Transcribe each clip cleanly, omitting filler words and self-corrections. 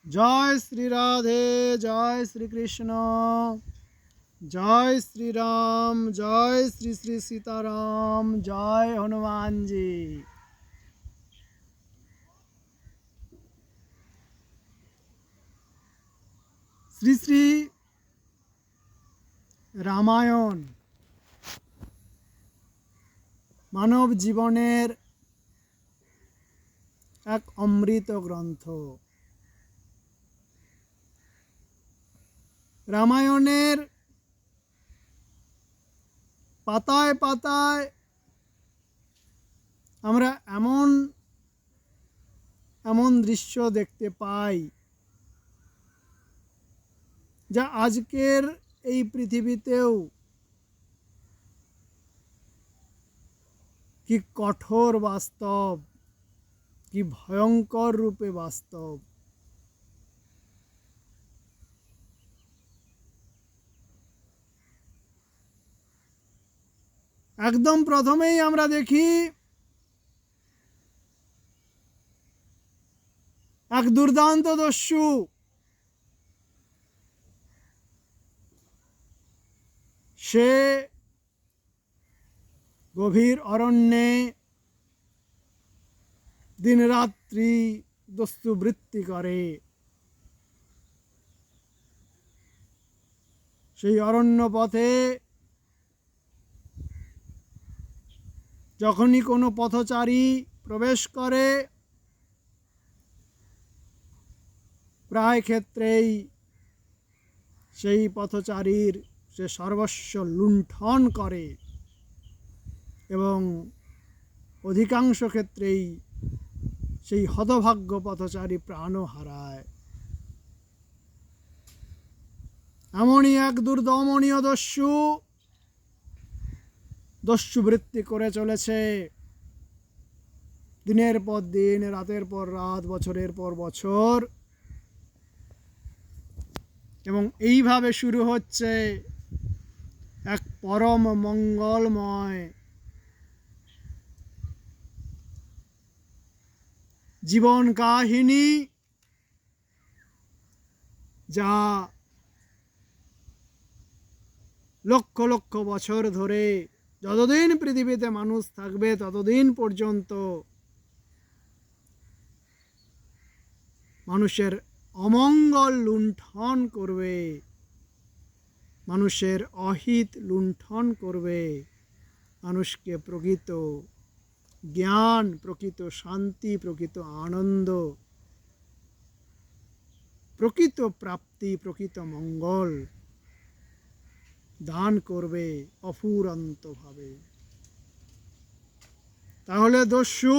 जय श्री राधे, जय श्री कृष्ण, जय श्री राम, जय श्री श्री सीताराम, जय हनुमान जी। श्री श्री रामायण मानव जीवनेर एक अमृत ग्रंथ। रामायणेर पाताय पाताय আমরা এমন এমন দৃশ্য দেখতে পাই যা আজকের এই পৃথিবীতেও কি কঠোর বাস্তব, কি ভয়ঙ্কর রূপে বাস্তব। একদম প্রথমেই আমরা দেখি এক দুর্দান্ত দস্যু সে গভীর অরণ্যে দিনরাত্রি দস্যুবৃত্তি করে। সেই অরণ্য পথে যখনই কোনো পথচারী প্রবেশ করে প্রায় ক্ষেত্রেই সেই পথচারীর সে সর্বস্ব লুণ্ঠন করে এবং অধিকাংশ ক্ষেত্রেই সেই হতভাগ্য পথচারী প্রাণও হারায়। এমনই এক দুর্দমনীয় দস্যুবৃত্তি করে চলেছে দিনের পর দিন, রাতের পর রাত, বছরের পর বছর। এবং এইভাবে শুরু হচ্ছে এক পরম মঙ্গলময় জীবন কাহিনী, যা লক্ষ লক্ষ বছর ধরে যতদিন পৃথিবীতে মানুষ থাকবে ততদিন পর্যন্ত মানুষের অমঙ্গল লুণ্ঠন করবে, মানুষের অহিত লুণ্ঠন করবে, মানুষকে প্রকৃত জ্ঞান, প্রকৃত শান্তি, প্রকৃত আনন্দ, প্রকৃত প্রাপ্তি, প্রকৃত মঙ্গল দান করবে অফুরন্তভাবে। তাহলে দস্যু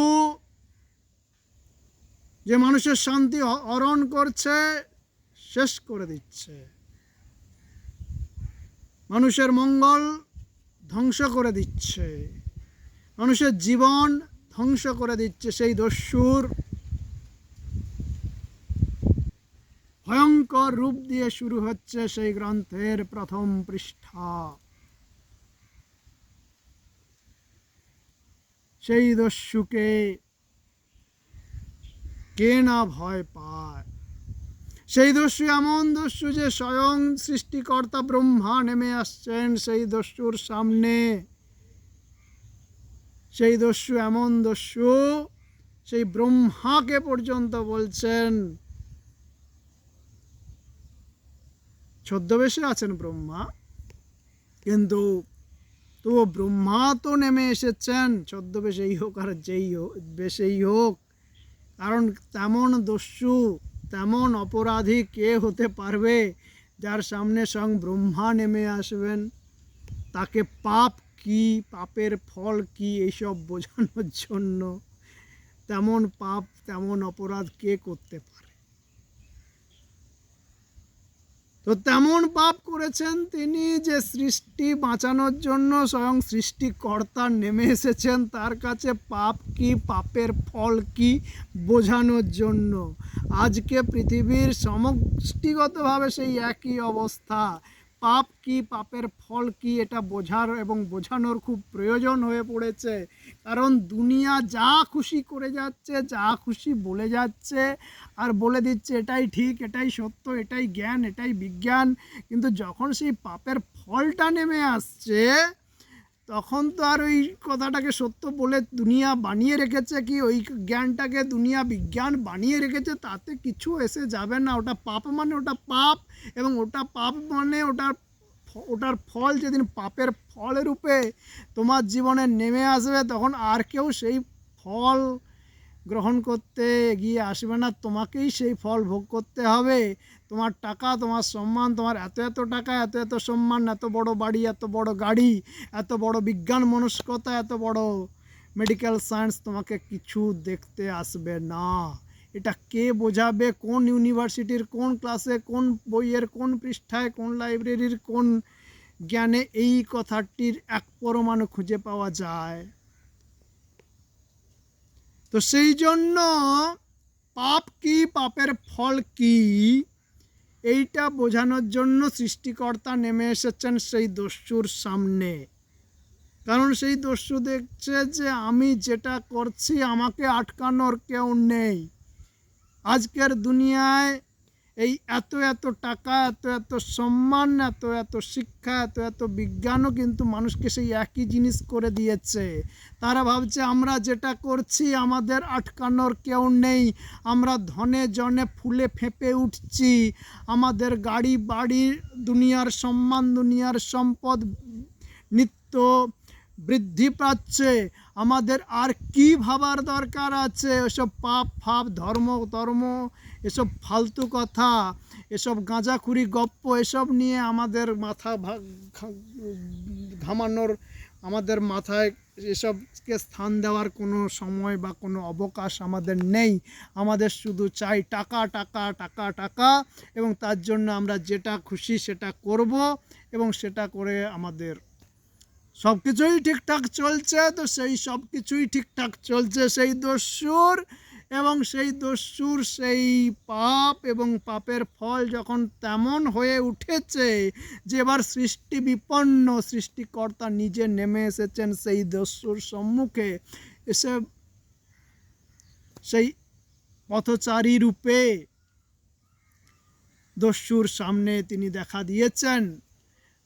যে মানুষের শান্তি হরণ করছে, শেষ করে দিচ্ছে, মানুষের মঙ্গল ধ্বংস করে দিচ্ছে, মানুষের জীবন ধ্বংস করে দিচ্ছে, সেই দস্যুর ভয়ঙ্কর রূপ দিয়ে শুরু হচ্ছে সেই গ্রন্থের প্রথম পৃষ্ঠা। সেই দস্যুকে কে না ভয় পায়? সেই দস্যু এমন দস্যু যে স্বয়ং সৃষ্টিকর্তা ব্রহ্মা নেমে আসছেন সেই দস্যুর সামনে। সেই দস্যু এমন দস্যু, সেই ব্রহ্মাকে পর্যন্ত বলছেন, ছদ্মবেশে আছেন ব্রহ্মা, কিন্তু তবু ব্রহ্মা তো নেমে এসেছেন, ছদ্মবেশেই হোক আর যেই হোক বেশেই হোক, কারণ তেমন দস্যু, তেমন অপরাধী কে হতে পারবে যার সামনে স্বয়ং ব্রহ্মা নেমে আসবেন? তাকে পাপ কি, পাপের ফল কি, এইসব বোঝানোর জন্য তেমন পাপ, তেমন অপরাধ কে করতে পারে? তো তেমন পাপ করেছেন তিনি যে সৃষ্টি বাঁচানোর জন্য স্বয়ং সৃষ্টিকর্তা নেমে এসেছেন তার কাছে পাপ কি, পাপের ফল কি বোঝানোর জন্য। আজকে পৃথিবীর সমষ্টিগতভাবে সেই একই অবস্থা। পাপ কি, পাপের ফল কি, এটা বোঝার এবং বোঝানোর খুব প্রয়োজন হয়ে পড়েছে। কারণ দুনিয়া যা খুশি করে যাচ্ছে, যা খুশি বলে যাচ্ছে, আর বলে দিচ্ছে এটাই ঠিক, এটাই সত্য, এটাই জ্ঞান, এটাই বিজ্ঞান। কিন্তু যখন সেই পাপের ফলটা নেমে আসছে, তখন তো আর ওই কথাটাকে সত্য বলে দুনিয়া বানিয়ে রেখেছে কি, ওই জ্ঞানটাকে দুনিয়া বিজ্ঞান বানিয়ে রেখেছে, তাতে কিছু এসে যাবে না। ওটা পাপ মানে ওটা পাপ, এবং ওটা পাপ মানে ওটার ফল যেদিন পাপের ফল রূপে তোমার জীবনে নেমে আসবে, তখন আর কেউ সেই ফল গ্রহণ করতে এগিয়ে আসবে না, তোমাকেই সেই ফল ভোগ করতে হবে। তোমার টাকা, তোমার সম্মান, তোমার এত এত টাকা, এত এত সম্মান, এত বড় বাড়ি, এত বড় গাড়ি, এত বড় বিজ্ঞান মনস্কতা, এত বড় মেডিকেল সায়েন্স তোমাকে কিছু দেখতে আসবে না। এটা কে বোঝাবে? কোন ইউনিভার্সিটির কোন ক্লাসে, কোন বইয়ের কোন পৃষ্ঠায়, কোন লাইব্রেরির কোন জ্ঞানে এই কথাটির এক পরমাণু খুঁজে পাওয়া যায়? তো সেই জন্য পাপ কি, পাপের ফল কি, এইটা বোঝানোর জন্য সৃষ্টিকর্তা নেমে এসেছেন সেই দস্যুর সামনে। কারণ সেই দস্যু দেখছে যে আমি যেটা করছি আমাকে আটকানোর কেউ নেই। আজকের দুনিয়ায় এই এত এত টাকা, এত এত সম্মান, এত এত শিক্ষা, এত এত বিজ্ঞানও কিন্তু মানুষকে সেই একই জিনিস করে দিয়েছে। তারা ভাবছে আমরা যেটা করছি আমাদের আটকানোর কেউ নেই, আমরা ধনে জনে ফুলে ফেঁপে উঠছি, আমাদের গাড়ি বাড়ি, দুনিয়ার সম্মান, দুনিয়ার সম্পদ নিত্য বৃদ্ধি পাচ্ছে, আমাদের আর কি ভাবার দরকার আছে? এসব পাপ ফাপ, ধর্ম ধর্ম, এসব ফালতু কথা, এসব গাঁজাখুরি গপ্প, এসব নিয়ে আমাদের মাথা ঘামানোর, আমাদের মাথায় এসবকে স্থান দেওয়ার কোনো সময় বা কোনো অবকাশ আমাদের নেই। আমাদের শুধু চাই টাকা টাকা টাকা টাকা, এবং তার জন্য আমরা যেটা খুশি সেটা করব, এবং সেটা করে আমাদের সব কিছুই ঠিকঠাক চলছে। তো সেই সব কিছুই ঠিকঠাক চলছে সেই দস্যুর, এবং সেই দস্যুর সেই পাপ এবং পাপের ফল যখন তেমন হয়ে উঠেছে যে এবার সৃষ্টি বিপন্ন, সৃষ্টিকর্তা নিজে নেমে এসেছেন সেই দস্যুর সম্মুখে, এসে সেই পথচারী রূপে দস্যুর সামনে তিনি দেখা দিয়েছেন।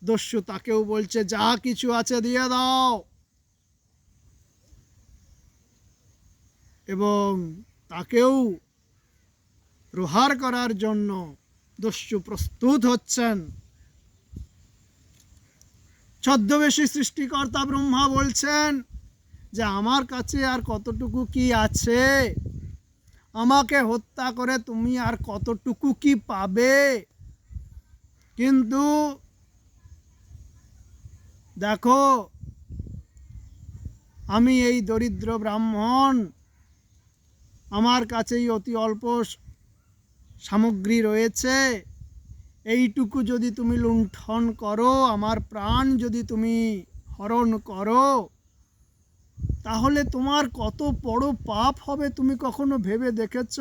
দস্যু তাকেও বলছে যা কিছু আছে দিয়ে দাও, এবং তাকেও প্রহার করার জন্য দস্যু প্রস্তুত হচ্ছেন। ছদ্মবেশী সৃষ্টিকর্তা ব্রহ্মা বলছেন যে আমার কাছে আর কতটুকু কি আছে, আমাকে হত্যা করে তুমি আর কতটুকু কি পাবে? কিন্তু দেখো, আমি এই দরিদ্র ব্রাহ্মণ, আমার কাছেই অতি অল্প সামগ্রী রয়েছে, এইটুকু যদি তুমি লুণ্ঠন করো, আমার প্রাণ যদি তুমি হরণ করো, তাহলে তোমার কত বড় পাপ হবে তুমি কখনো ভেবে দেখেছ?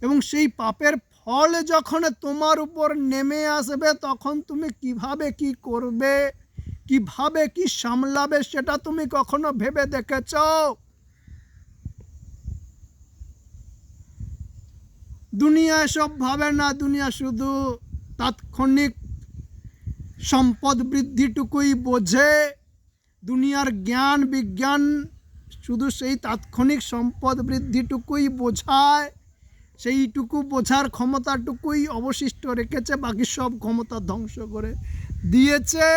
এবং সেই পাপের ফল যখন তোমার উপর নেমে আসবে, তখন তুমি কিভাবে কি করবে, কিভাবে কি সামলাবে, সেটা তুমি কখনো ভেবে দেখেছ? দুনিয়া এসব ভাবে না, দুনিয়া শুধু তাৎক্ষণিক সম্পদ বৃদ্ধিটুকুই বোঝে। দুনিয়ার জ্ঞান বিজ্ঞান শুধু সেই তাৎক্ষণিক সম্পদ বৃদ্ধিটুকুই বোঝায়, সেইটুকু বোঝার ক্ষমতাটুকুই অবশিষ্ট রেখেছে, বাকি সব ক্ষমতা ধ্বংস করে দিয়েছে।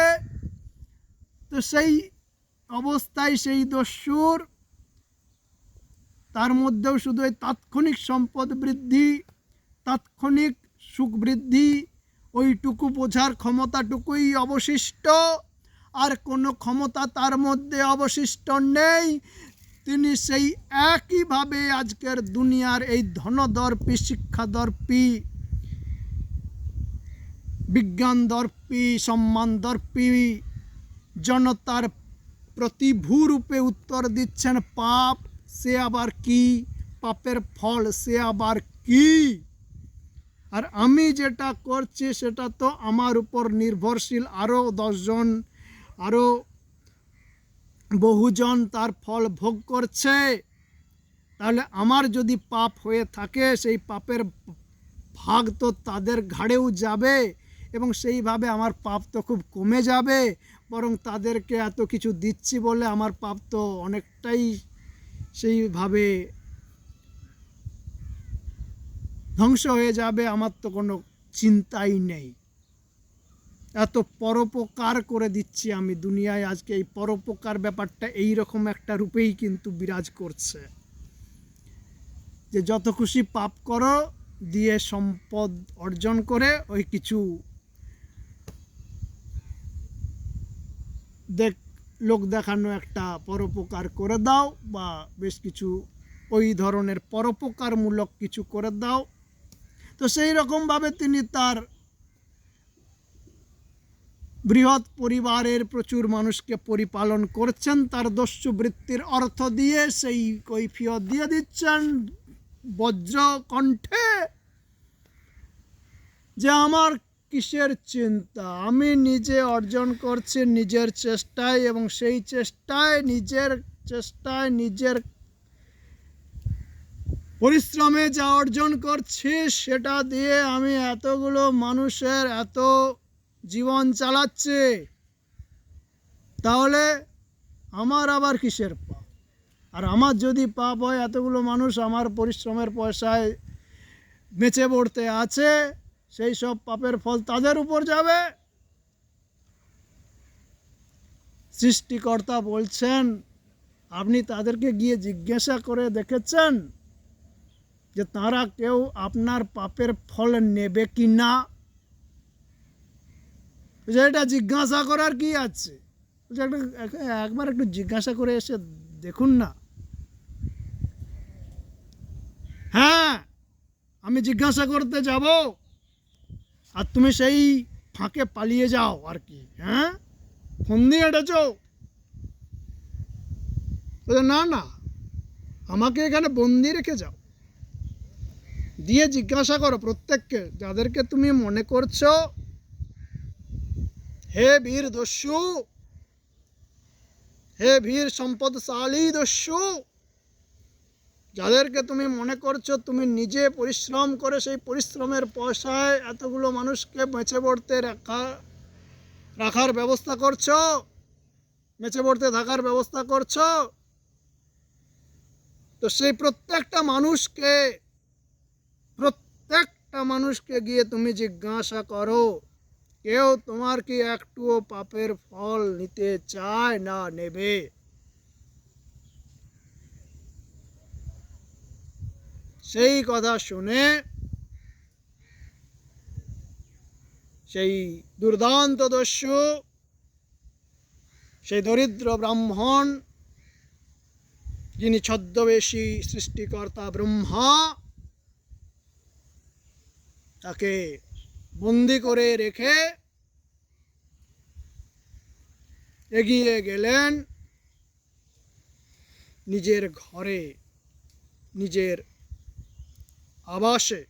তো সেই অবস্থায় সেই দস্যুর, তার মধ্যেও শুধু এই তাৎক্ষণিক সম্পদ বৃদ্ধি, তাৎক্ষণিক সুখ বৃদ্ধি, ওইটুকু বোঝার ক্ষমতাটুকুই অবশিষ্ট, আর কোনো ক্ষমতা তার মধ্যে অবশিষ্ট নেই। তিনি সেই একইভাবে আজকের দুনিয়ার এই ধনদর্পী, শিক্ষাদর্পী, বিজ্ঞানদর্পী, সম্মানদর্পী জনতার প্রতিভূরূপে উত্তর দিচ্ছেন পাপ সে আবার কি, পাপের ফল সে আবার কি। আর আমি যেটা করছি সেটা তো আমার উপর নির্ভরশীল, আরও 10 জন, আরও বহুজন তার ফল ভোগ করছে। তাহলে আমার যদি পাপ হয়ে থাকে সেই পাপের ভাগ তো তাদের ঘাড়েও যাবে, এবং সেইভাবে আমার পাপ তো খুব কমে যাবে। বরং তাদেরকে এত কিছু দিচ্ছি বলে আমার পাপ তো অনেকটাই সেইভাবে ধ্বংস হয়ে যাবে। আমার তো কোনো চিন্তাই নেই। এত পরোপকার করে দিচ্ছি আমি দুনিয়ায়। আজকে এই পরোপকার ব্যাপারটা এই রকম একটা রূপেই কিন্তু বিরাজ করছে, যে যত খুশি পাপ করো, দিয়ে সম্পদ অর্জন করে ওই কিছু লোক দেখানো একটা পরোপকার করে দাও, বা বেশ কিছু ওই ধরনের পরোপকারমূলক কিছু করে দাও। তো সেই রকমভাবে তিনি তার বৃহৎ পরিবারের প্রচুর মানুষকে পরিপালন করছেন। তার দস্যু বৃত্তির অর্থ দিয়ে সেই কৈফিয়ত দিয়ে দিচ্ছেন বজ্র কণ্ঠে, যে আমার কিসের চিন্তা, আমি নিজে অর্জন করছি নিজের চেষ্টায়, এবং সেই নিজের নিজের পরিশ্রমে যা অর্জন করছি সেটা দিয়ে আমি এতগুলো মানুষের এত জীবন চালাচ্ছি। তাহলে আমার আবার কিসের পাপ? আর আমার যদি পাপ হয়, এতগুলো মানুষ আমার পরিশ্রমের পয়সায় বেঁচে পড়তে আছে, সেই সব পাপের ফল তাদের উপর যাবে। সৃষ্টিকর্তা বলছেন, আপনি তাদেরকে গিয়ে জিজ্ঞাসা করে দেখেছেন যে তারা কেউ আপনার পাপের ফল নেবে কি না? এটা জিজ্ঞাসা করার কি আছে? একবার একটু জিজ্ঞাসা করে এসে দেখুন না। হ্যাঁ, আমি জিজ্ঞাসা করতে যাব, আর তুমি সেই ফাঁকে পালিয়ে যাও আর কি। হ্যাঁ, ফোন দিয়ে এটেছ? না না, আমাকে এখানে বন্দি রেখে যাও, দিয়ে জিজ্ঞাসা করো প্রত্যেককে, যাদেরকে তুমি মনে করছো হে বীর দস্যু, হে বীর সম্পদশালী দস্যু, যাদেরকে তুমি মনে করছো তুমি নিজে পরিশ্রম করে সেই পরিশ্রমের পয়সায় এতগুলো মানুষকে বেঁচে পড়তে রাখার ব্যবস্থা করছো, বেঁচে পড়তে থাকার ব্যবস্থা করছো, তো সেই প্রত্যেকটা মানুষকে গিয়ে তুমি জিজ্ঞাসা করো, কেউ তোমার কি একটুও পাপের ফল নিতে চায় না নেবে? সেই কথা শুনে সেই দুর্দান্ত দস্যু, সেই দরিদ্র ব্রাহ্মণ, যিনি ছদ্মবেশী সৃষ্টিকর্তা ব্রহ্মা, তাকে বন্দি করে রেখে এগিয়ে গেলেন নিজের ঘরে, নিজের আবাসে।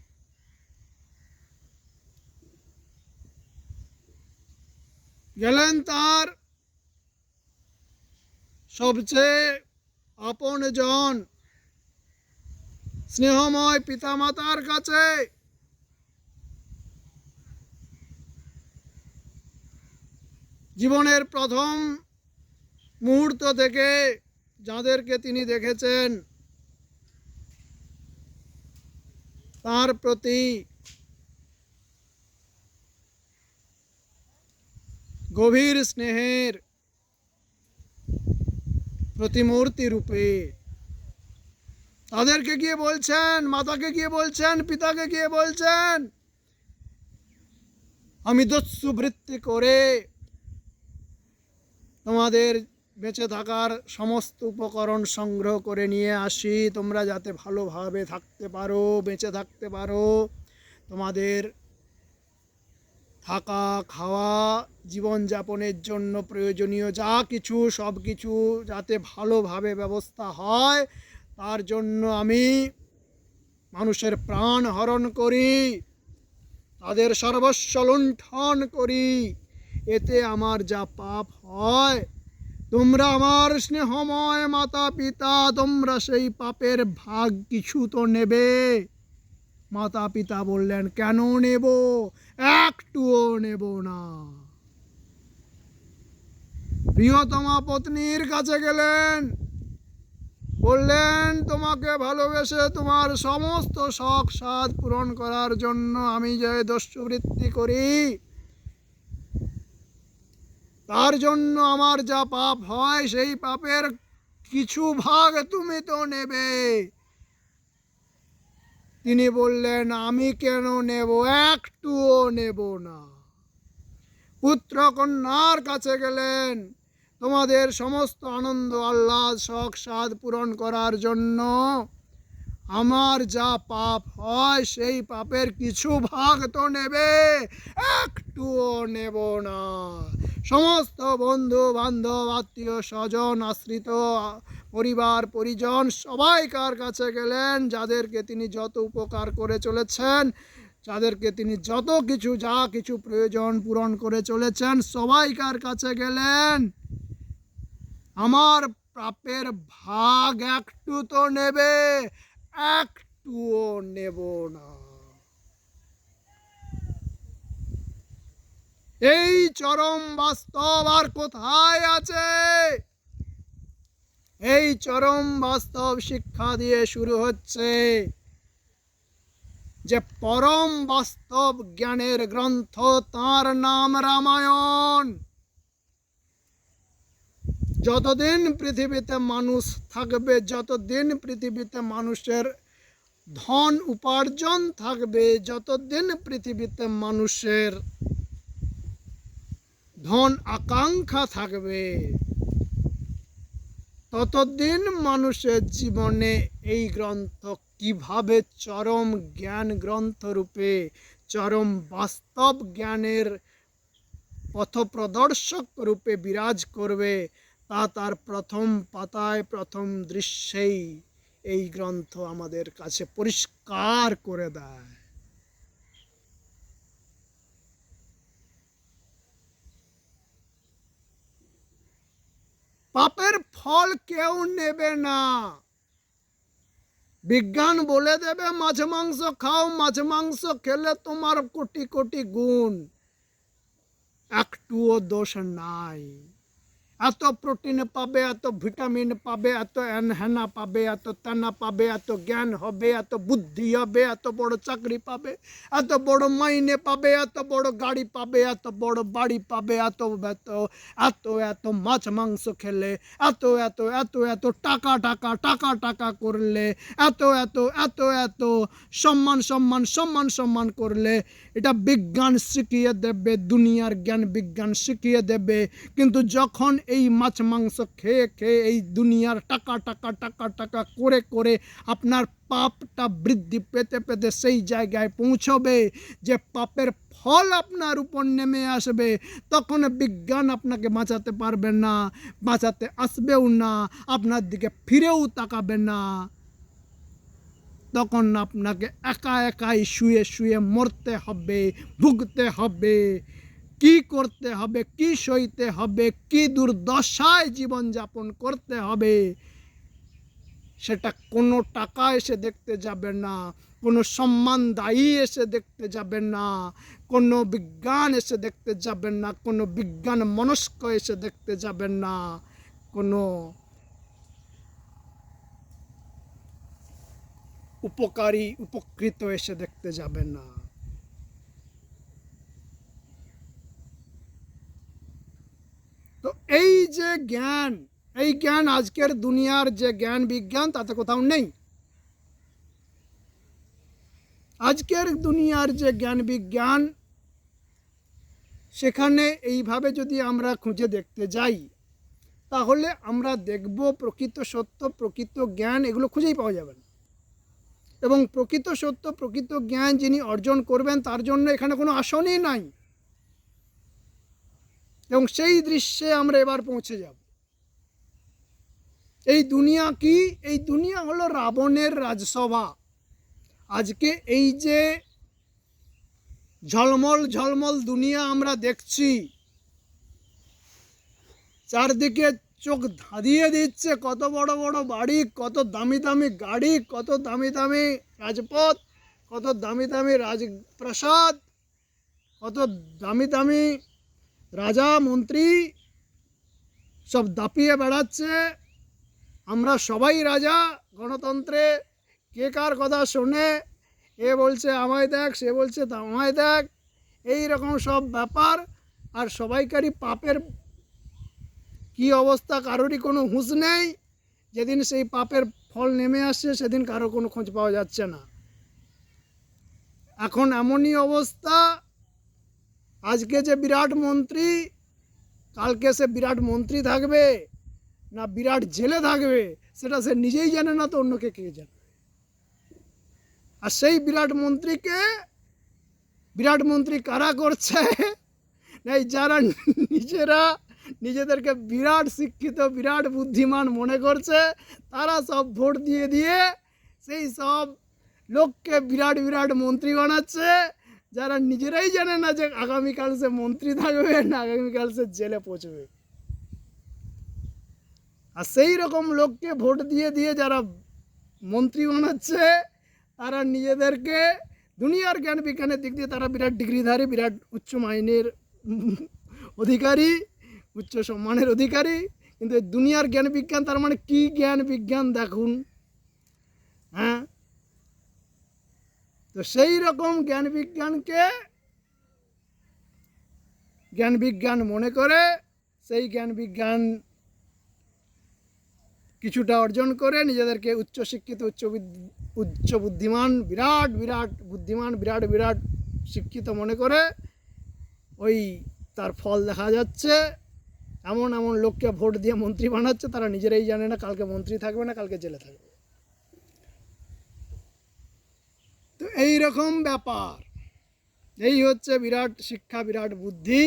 গেলেন তার সবচেয়ে আপনজন স্নেহময় পিতামাতার কাছে। জীবনের প্রথম মুহূর্ত থেকে যাদেরকে তিনি দেখেছেন, তার প্রতি গভীর স্নেহের প্রতিমূর্তি রূপে তাদেরকে গিয়ে বলছেন, মাতাকে গিয়ে বলছেন, পিতাকে গিয়ে বলছেন, আমি দস্যু বৃত্তি করে তোমাদের বেঁচে থাকার সমস্ত উপকরণ সংগ্রহ করে নিয়ে আসি, তোমরা যাতে ভালোভাবে থাকতে পারো, বেঁচে থাকতে পারো, তোমাদের থাকা খাওয়া জীবনযাপনের জন্য প্রয়োজনীয় যা কিছু সব কিছু যাতে ভালোভাবে ব্যবস্থা হয়, তার জন্য আমি মানুষের প্রাণ হরণ করি, তাদের সর্বস্ব লুণ্ঠন করি, এতে আমার যা পাপ হয়, তোমরা আমার স্নেহময় মাতা পিতা, তোমরা সেই পাপের ভাগ কিছু তো নেবে। মাতা পিতা বললেন, কেন নেব, একটুও নেব না। প্রিয়তমা পত্নীর কাছে গেলেন, বললেন, তোমাকে ভালোবেসে তোমার সমস্ত শখ সাধ পূরণ করার জন্য আমি যে দস্যুবৃত্তি করি, তার জন্য আমার যা পাপ হয় সেই পাপের কিছু ভাগ তুমি তো নেবে। তিনি বললেন, আমি কেন নেব, একটুও নেব না। পুত্র কন্যার কাছে গেলেন, তোমাদের সমস্ত আনন্দ আহ্লাদ শখ সাধ পূরণ করার জন্য আমার যা পাপ হয় সেই পাপের কিছু ভাগ তো নেবে, একটুও নেব না। সমস্ত বন্ধু বান্ধব আত্মীয় স্বজন আশ্রিত পরিবার পরিজন সবাইকার কাছে গেলেন, যাদেরকে তিনি যত উপকার করে চলেছেন, যাদেরকে তিনি যত কিছু যা কিছু প্রয়োজন পূরণ করে চলেছেন, সবাইকার কাছে গেলেন, আমার পাপের ভাগ একটু তো নেবে, একটুও নেব না। এই চরম বাস্তব আর কোথায় আছে? এই চরম বাস্তব শিক্ষা দিয়ে শুরু হচ্ছে যে পরম বাস্তব জ্ঞানের গ্রন্থ, তার নাম রামায়ণ। যতদিন পৃথিবীতে মানুষ থাকবে, যতদিন পৃথিবীতে মানুষের ধন উপার্জন থাকবে, যতদিন পৃথিবীতে মানুষের ধন আকাঙ্ক্ষা থাকবে, ততদিন মানুষের জীবনে এই গ্রন্থ কিভাবে চরম জ্ঞান গ্রন্থ রূপে, চরম বাস্তব জ্ঞানের পথপ্রদর্শক রূপে বিরাজ করবে, তা তার প্রথম পাতায় প্রথম দৃশ্যেই এই গ্রন্থ আমাদের কাছে পরিষ্কার করে দেয়। পাপের ফল কেউ নেবে না। বিজ্ঞান বলে দেবে মাছ মাংস খাও, মাছ মাংস খেলে তোমার কোটি কোটি গুণ, একটুও দোষ নাই। এত প্রোটিন পাবে, এত ভিটামিন পাবে, এত হ্যানা পাবে, এত তেনা পাবে, এত জ্ঞান হবে, এত বুদ্ধি হবে, এত বড় চাকরি পাবে, এত বড় মাইনে পাবে, এত বড় গাড়ি পাবে, এত বড় বাড়ি পাবে, এত এত এত এত মাছ মাংস খেলে, এত এত এত এত টাকা টাকা টাকা টাকা করলে, এত এত এত এত সম্মান সম্মান সম্মান সম্মান করলে, এটা বিজ্ঞান শিখিয়ে দেবে, দুনিয়ার জ্ঞান বিজ্ঞান শিখিয়ে দেবে। কিন্তু যখন এই মাছ মাংস খেয়ে খেয়ে এই দুনিয়ার টাকা টাকা টাকা টাকা করে করে আপনার পাপটা বৃদ্ধি পেতে পেতে সেই জায়গায় পৌঁছবে যে পাপের ফল আপনার উপর নেমে আসবে, তখন বিজ্ঞান আপনাকে বাঁচাতে পারবে না, বাঁচাতে আসবেও না, আপনার দিকে ফিরেও তাকাবে না। তখন আপনাকে একা একাই শুয়ে শুয়ে মরতে হবে, ভুগতে হবে, কি করতে হবে, কি সইতে হবে, কি দুর্দশায় জীবনযাপন করতে হবে, সেটা কোনো টাকা এসে দেখতে যাবে না, কোনো সম্মানদায়ী এসে দেখতে যাবে না, কোনো বিজ্ঞান এসে দেখতে যাবেন না, কোনো বিজ্ঞান মনস্ক এসে দেখতে যাবেন না, কোনো উপকারী উপকৃত এসে দেখতে যাবেন না। তো এই যে জ্ঞান, এই জ্ঞান আজকের দুনিয়ার যে জ্ঞান বিজ্ঞান তাতে কোথাও নেই। আজকের দুনিয়ার যে জ্ঞান বিজ্ঞান, সেখানে এইভাবে যদি আমরা খুঁজে দেখতে যাই, তাহলে আমরা দেখব প্রকৃত সত্য প্রকৃত জ্ঞান এগুলো খুঁজেই পাওয়া যাবে না। এবং প্রকৃত সত্য প্রকৃত জ্ঞান যিনি অর্জন করবেন, তার জন্য এখানে কোনো আসনই নাই। এবং সেই দৃশ্যে আমরা এবার পৌঁছে যাব। এই দুনিয়া কি? এই দুনিয়া হলো রাবণের রাজসভা। আজকে এই যে ঝলমল ঝলমল দুনিয়া আমরা দেখছি, চারদিকে চোখ ধাঁধিয়ে দিচ্ছে, কত বড় বড় বাড়ি, কত দামি দামি গাড়ি, কত দামি দামি রাজপথ, কত দামি দামি রাজপ্রাসাদ, কত দামি দামি রাজা মন্ত্রী সব দাপিয়ে বেড়াচ্ছে। আমরা সবাই রাজা গণতন্ত্রে, কে কার কথা শোনে, এ বলছে আমায় দেখ, সে বলছে আমায় দেখ, এই রকম সব ব্যাপার। আর সবাইকারই পাপের কি অবস্থা, কারোরই কোনো হুঁশ নেই। যেদিন সেই পাপের ফল নেমে আসছে সেদিন কারো কোনো খোঁজ পাওয়া যাচ্ছে না। এখন এমনই অবস্থা, আজকে যে বিরাট মন্ত্রী, কালকে সে বিরাট মন্ত্রী থাকবে না বিরাট জেলে থাকবে সেটা সে নিজেই জানে না, তো অন্যকে কে জানে। আর সেই বিরাট মন্ত্রী কারা করছে? এই যারা নিজেরা নিজেদেরকে বিরাট শিক্ষিত, বিরাট বুদ্ধিমান মনে করছে, তারা সব ভোট দিয়ে দিয়ে সেই সব লোককে বিরাট বিরাট মন্ত্রী বানাচ্ছে, যারা নিজেরাই জানে না যে আগামীকাল সে মন্ত্রী থাকবে না আগামীকাল সে জেলে পৌঁছবে। আর সেই রকম লোককে ভোট দিয়ে দিয়ে যারা মন্ত্রী বানাচ্ছে, তারা নিজেদেরকে দুনিয়ার জ্ঞান বিজ্ঞানের দিক দিয়ে তারা বিরাট ডিগ্রিধারী, বিরাট উচ্চ মাইনের অধিকারী, উচ্চ সম্মানের অধিকারী, কিন্তু দুনিয়ার জ্ঞান বিজ্ঞান তার মানে কি জ্ঞান বিজ্ঞান দেখুন। হ্যাঁ, তো সেই রকম জ্ঞান বিজ্ঞানকে জ্ঞান বিজ্ঞান মনে করে, সেই জ্ঞান বিজ্ঞান কিছুটা অর্জন করে নিজেদেরকে উচ্চ শিক্ষিত, উচ্চ বুদ্ধিমান, বিরাট বিরাট বুদ্ধিমান, বিরাট বিরাট শিক্ষিত মনে করে ওই তার ফল দেখা যাচ্ছে। এমন এমন লোককে ভোট দিয়ে মন্ত্রী বানাচ্ছে, তারা নিজেরাই জানে না কালকে মন্ত্রী থাকবে না কালকে জেলে থাকবে। তো এই রকম ব্যাপার, এই হচ্ছে বিরাট শিক্ষা, বিরাট বুদ্ধি।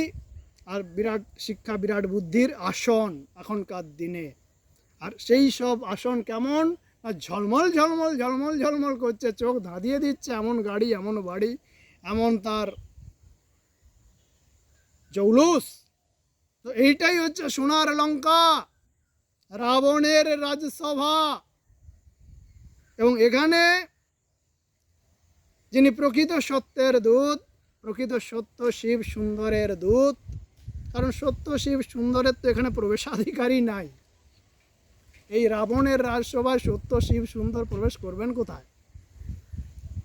আর বিরাট শিক্ষা, বিরাট বুদ্ধির আসন এখনকার দিনে। আর সেই সব আসন কেমন, আর ঝলমল ঝলমল ঝলমল ঝলমল করছে, চোখ ধাঁধিয়ে দিচ্ছে, এমন গাড়ি, এমন বাড়ি, এমন তার জৌলুস। তো এইটাই হচ্ছে সোনার লঙ্কা, রাবণের রাজসভা। এবং এখানে যিনি প্রকৃত সত্যের দূত, প্রকৃত সত্য শিব সুন্দরের দূত, কারণ সত্য শিব সুন্দরের তো এখানে প্রবেশাধিকারী নাই। এই রাবণের রাজসভায় সত্য শিব সুন্দর প্রবেশ করবেন কোথায়?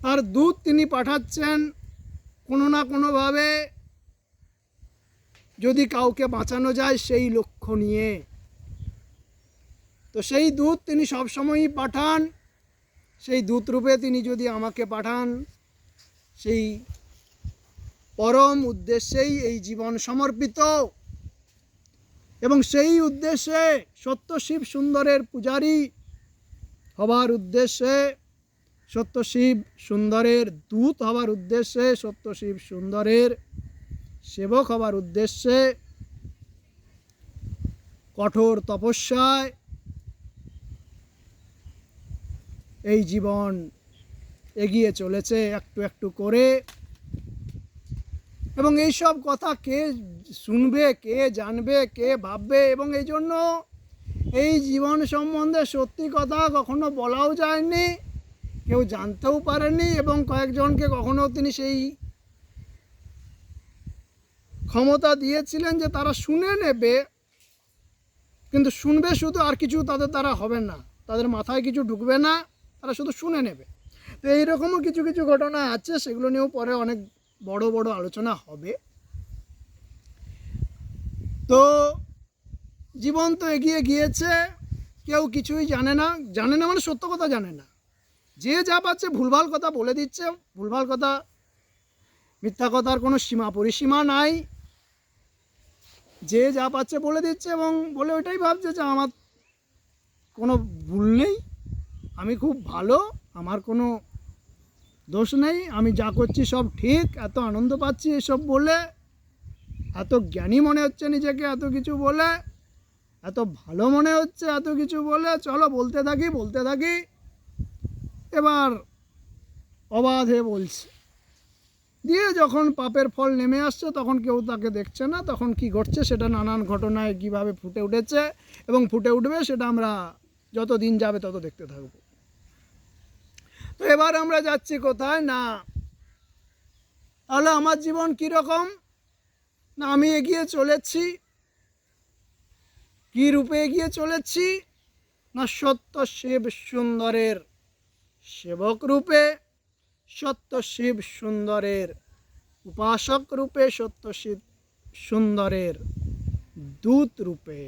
তার দূত তিনি পাঠাচ্ছেন কোনো না কোনোভাবে, যদি কাউকে বাঁচানো যায় সেই লক্ষ্য নিয়ে। তো সেই দূত তিনি সবসময়ই পাঠান, সেই দূত রূপে তিনি যদি আমাকে পাঠান, সেই পরম উদ্দেশ্যেই এই জীবন সমর্পিত। এবং সেই উদ্দেশ্যে সত্য শিব সুন্দরের পূজারী হবার উদ্দেশ্যে, সত্য শিব সুন্দরের দূত হবার উদ্দেশ্যে, সত্য শিব সুন্দরের সেবক হবার উদ্দেশ্যে কঠোর তপস্যায় এই জীবন এগিয়ে চলেছে একটু একটু করে। এবং এই সব কথা কে শুনবে, কে জানবে, কে ভাববে? এবং এই জন্য এই জীবন সম্বন্ধে সত্যি কথা কখনো বলাও যায়নি, কেউ জানতেও পারেনি, এবং কয়েকজনকে কখনো তিনি সেই ক্ষমতা দিয়েছিলেন যে তারা শুনে নেবে, কিন্তু শুনবে শুধু, আর কিছু তাদের দ্বারা হবে না, তাদের মাথায় কিছু ঢুকবে না, তারা শুধু শুনে নেবে। তো এইরকমও কিছু কিছু ঘটনা আছে, সেগুলো নিয়েও পরে অনেক বড় বড় আলোচনা হবে। তো জীবন তো এগিয়ে গিয়েছে, কেউ কিছুই জানে না, জানে না মানে সত্য কথা জানে না, যে যা পাচ্ছে ভুলভাল কথা বলে দিচ্ছে। ভুলভাল কথা, মিথ্যা কথার কোনো সীমা পরিসীমা নাই, যে যা পাচ্ছে বলে দিচ্ছে, এবং বলে ওইটাই ভাবছে যে আমার কোনো ভুল নেই, আমি খুব ভালো, আমার কোনো দোষ নেই, আমি যা করছি সব ঠিক, এত আনন্দ পাচ্ছি এসব বলে, এত জ্ঞানী মনে হচ্ছে নিজেকে এত কিছু বলে, এত ভালো মনে হচ্ছে এত কিছু বলে, চলো বলতে থাকি। এবার অবাধে বলছে, দিয়ে যখন পাপের ফল নেমে আসছে তখন কেউ তাকে দেখছে না, তখন কি ঘটছে সেটা নানান ঘটনায় কীভাবে ফুটে উঠেছে এবং ফুটে উঠবে সেটা আমরা যত দিন যাবে তত দেখতে থাকব। তো এবার আমরা যাচ্ছি কোথায় না, তাহলে আমার জীবন কীরকম না, আমি এগিয়ে চলেছি কী রূপে এগিয়ে চলেছি না, সত্য শিব সুন্দরের সেবক রূপে, সত্য শিব সুন্দরের উপাসক রূপে, সত্য শিব সুন্দরের দূত রূপে।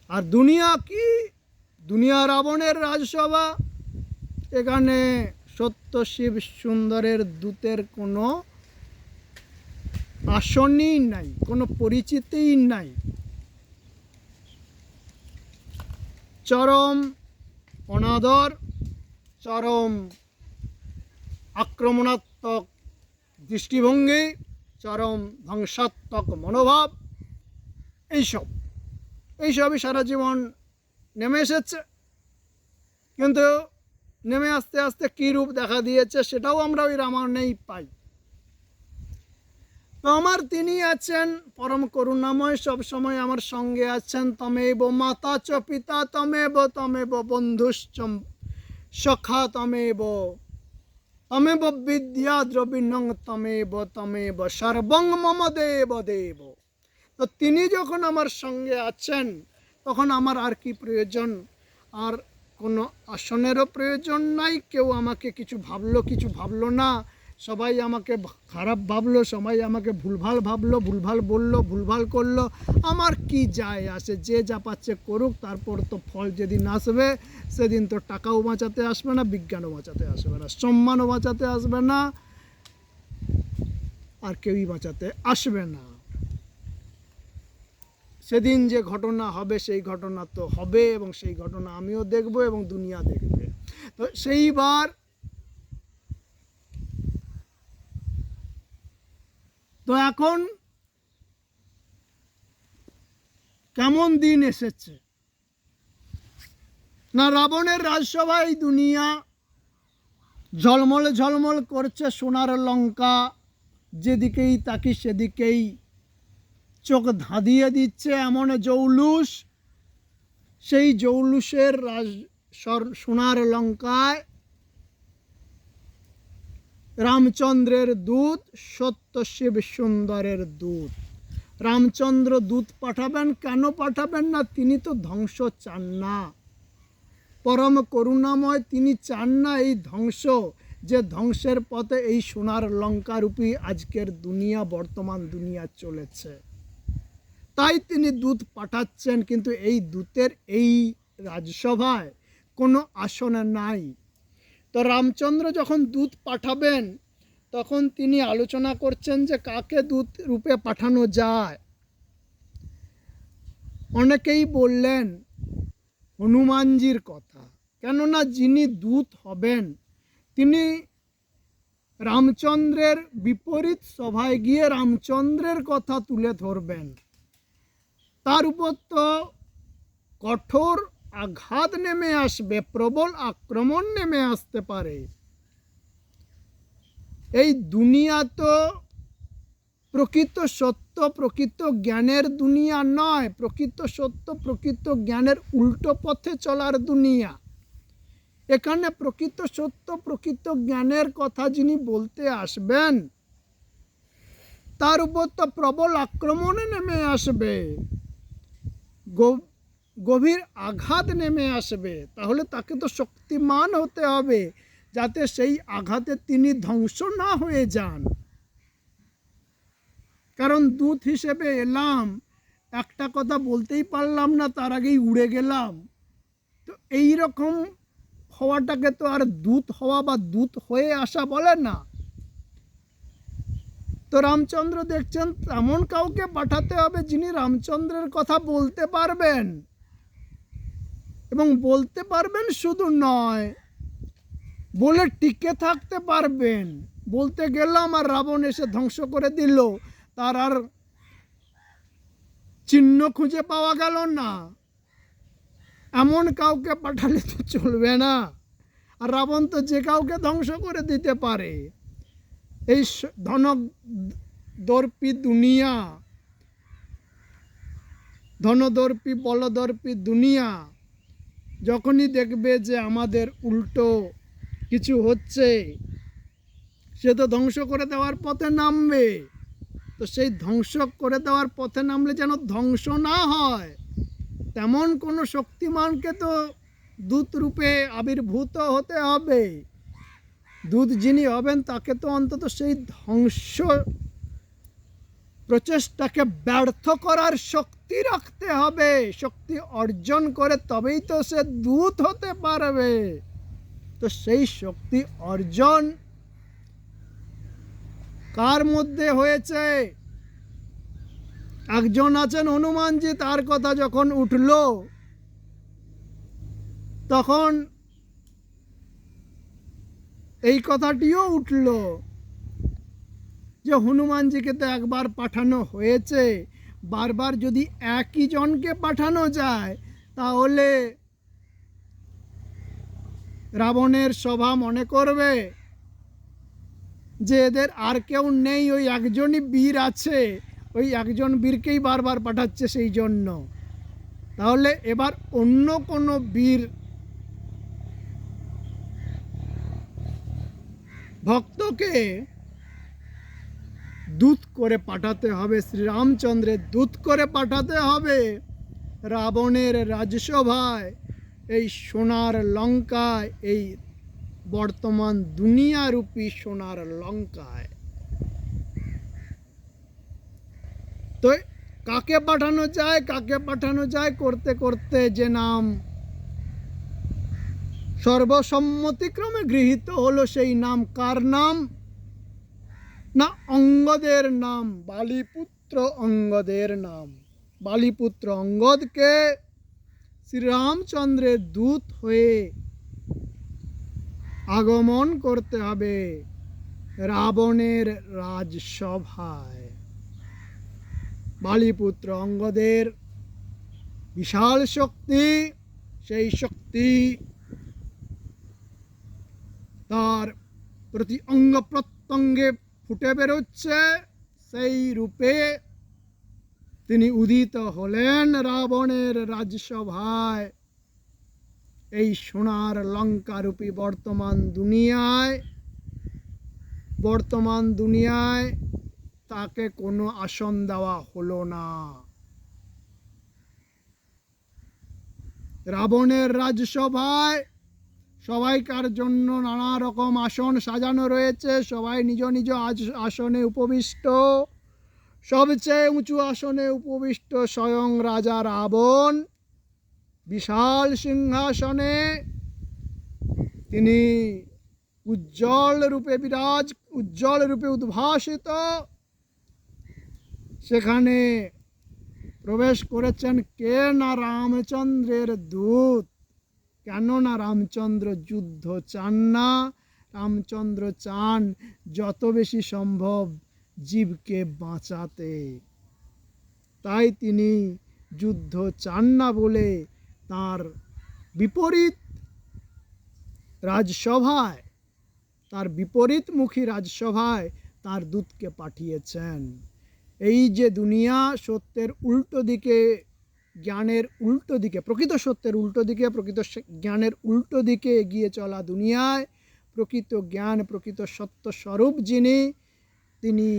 আর দুনিয়া কি, দুনিয়া রাবণের রাজসভা, এখানে সত্য শিব সুন্দরের দূতের কোনো আসনই নাই, কোনো পরিচিতিই নাই। চরম অনাদর, চরম আক্রমণাত্মক দৃষ্টিভঙ্গি, চরম ধ্বংসাত্মক মনোভাব, এইসবই সারা জীবন নেমে এসেছে। কিন্তু নেমে আস্তে আস্তে কী রূপ দেখা দিয়েছে সেটাও আমরা ওই রামায়ণেই পাই। তো আমার তিনি আছেন পরম করুণাময়, সবসময় আমার সঙ্গে আছেন। তমেব মাতা চ পিতা তমেব, তমেব বন্ধুশ্চ সখা তমেব, তমেব বিদ্যা দ্রবিণং তমেব, তমেব সর্বং মম দেব দেব। তো তিনি যখন আমার সঙ্গে আছেন তখন আমার আর কি প্রয়োজন, আর কোনো আসনেরও প্রয়োজন নাই। কেউ আমাকে কিছু ভাবলো না, সবাই আমাকে খারাপ ভাবলো, সবাই আমাকে ভুলভাল ভাবলো, ভুলভাল বললো, ভুলভাল করলো, আমার কি যায় আসে, যে যা পাচ্ছে করুক। তারপর তো ফল যেদিন আসবে সেদিন তো টাকাও বাঁচাতে আসবে না, বিজ্ঞানও বাঁচাতে আসবে না, সম্মানও বাঁচাতে আসবে না, আর কেউই বাঁচাতে আসবে না। সেদিন যে ঘটনা হবে সেই ঘটনা তো হবে, এবং সেই ঘটনা আমিও দেখব এবং দুনিয়া দেখবে। তো সেইবার তো এখন কেমন দিন এসেছে না, রাবণের রাজসভায় দুনিয়া ঝলমল ঝলমল করছে, সোনার লঙ্কা, যেদিকেই তাকি সেদিকেই চোখ ধাঁধিয়ে দিচ্ছে এমন জৌলুস। সেই জৌলুসের সোনার লঙ্কায় রামচন্দ্রের দূত, সত্য শিব সুন্দরের দূত। রামচন্দ্র দূত পাঠাবেন, কেন পাঠাবেন না, তিনি তো ধ্বংস চান না, পরম করুণাময়, তিনি চান না এই ধ্বংস, যে ধ্বংসের পথে এই সোনার লঙ্কারূপী আজকের দুনিয়া, বর্তমান দুনিয়া চলেছে। তাই তিনি দূত পাঠাচ্ছেন, কিন্তু এই দূতের এই রাজসভায় কোনো আসন নাই। তো রামচন্দ্র যখন দূত পাঠাবেন তখন তিনি আলোচনা করছেন যে কাকে দূত রূপে পাঠানো যায়। অনেকেই বললেন হনুমানজির কথা, কেননা যিনি দূত হবেন তিনি রামচন্দ্রের বিপরীত সভায় গিয়ে রামচন্দ্রের কথা তুলে ধরবেন, তার উপর তো কঠোর আঘাত নেমে আসবে, প্রবল আক্রমণ নেমে আসতে পারে। এই দুনিয়া তো প্রকৃত সত্য প্রকৃত জ্ঞানের দুনিয়া নয়, প্রকৃত সত্য প্রকৃত জ্ঞানের উল্টো পথে চলার দুনিয়া। এখানে প্রকৃত সত্য প্রকৃত জ্ঞানের কথা যিনি বলতে আসবেন তার উপর তো প্রবল আক্রমণে নেমে আসবে, গভীর আঘাত নেমে আসবে। তাহলে তাকে তো শক্তিমান হতে হবে যাতে সেই আঘাতে তিনি ধ্বংস না হয়ে যান। কারণ দূত হিসেবে এলাম, একটা কথা বলতেই পারলাম না, তার আগেই উড়ে গেলাম। তো এই রকম হওয়াটাকে তো আর দূত হওয়া বা দূত হয়ে আসা বলে না। তো রামচন্দ্র দেখছেন এমন কাউকে পাঠাতে হবে যিনি রামচন্দ্রের কথা বলতে পারবেন, এবং বলতে পারবেন শুধু নয়, বলে টিকে থাকতে পারবেন। বলতে গেলাম আর রাবণ এসে ধ্বংস করে দিল, তার আর চিহ্ন খুঁজে পাওয়া গেল না, এমন কাউকে পাঠালে তো চলবে না। আর রাবণ তো যে কাউকে ধ্বংস করে দিতে পারে। এই ধনদর্পী দুনিয়া, ধনদর্পী বলদর্পী দুনিয়া যখনই দেখবে যে আমাদের উল্টো কিছু হচ্ছে, সে তো ধ্বংস করে দেওয়ার পথে নামবে। তো সেই ধ্বংস করে দেওয়ার পথে নামলে যেন ধ্বংস না হয়, তেমন কোনো শক্তিমানকে তো দূত রূপে আবির্ভূত হতে হবে। দূত যিনি হবেন তাকে তো অন্তত সেই ধ্বংস প্রচেষ্টাকে ব্যর্থ করার শক্তি রাখতে হবে। শক্তি অর্জন করে তবেই তো সে দূত হতে পারবে। তো সেই শক্তি অর্জন কার মধ্যে হয়েছে? একজন আছেন হনুমানজি, তার কথা যখন উঠল তখন এই কথাটিও উঠল যে হনুমানজিকে তো একবার পাঠানো হয়েছে, বারবার যদি একই জনকে পাঠানো যায় তাহলে রাবণের সভা মনে করবে যে এদের আর কেউ নেই, ওই একজনই বীর আছে, ওই একজন বীরকেই বারবার পাঠাচ্ছে সেই জন্য। তাহলে এবার অন্য কোনো বীর ভক্তকে দূত করে পাঠাতে হবে, শ্রীরামচন্দ্রের দূত করে পাঠাতে হবে রাবণের রাজসভায়, এই সোনার লঙ্কায়, এই বর্তমান দুনিয়ারূপী সোনার লঙ্কায়। তো কাকে পাঠানো যায়, কাকে পাঠানো যায় করতে করতে যে নাম সর্বসম্মতিক্রমে গৃহীত হলো, সেই নাম কার নাম? না, অঙ্গদের নাম, বালিপুত্র অঙ্গদের নাম। বালিপুত্র অঙ্গদকে শ্রীরামচন্দ্রের দূত হয়ে আগমন করতে হবে রাবণের রাজসভায়। বালিপুত্র অঙ্গদের বিশাল শক্তি, সেই শক্তি তার প্রতি অঙ্গ প্রত্যঙ্গে ফুটে বেরোচ্ছে, সেই রূপে তিনি উদিত হলেন রাবণের রাজসভায়, এই সোনার লঙ্কারূপী বর্তমান দুনিয়ায়। বর্তমান দুনিয়ায় তাকে কোনো আসন দেওয়া হলো না। রাবণের রাজসভায় সবাইকার জন্য নানা রকম আসন সাজানো রয়েছে, সবাই নিজ নিজ আসনে উপবিষ্ট। সবচেয়ে উঁচু আসনে উপবিষ্ট স্বয়ং রাজা রাবণ, বিশাল সিংহাসনে তিনি উজ্জ্বল রূপে উদ্ভাসিত। সেখানে প্রবেশ করেছেন কে? না রামচন্দ্রের দূত। কেননা রামচন্দ্র যুদ্ধ চান না, রামচন্দ্র চান যত বেশি সম্ভব জীবকে বাঁচাতে। তাই তিনি যুদ্ধ চান না বলে তার বিপরীত রাজসভায়, তার বিপরীতমুখী রাজসভায় তার দূতকে পাঠিয়েছেন। এই যে দুনিয়া সত্যের উল্টো দিকে, জ্ঞানের উল্টো দিকে, প্রকৃত সত্যের উল্টো দিকে, প্রকৃত জ্ঞানের উল্টো দিকে এগিয়ে চলা দুনিয়ায় প্রকৃত জ্ঞান, প্রকৃত সত্য স্বরূপ যিনি, তিনি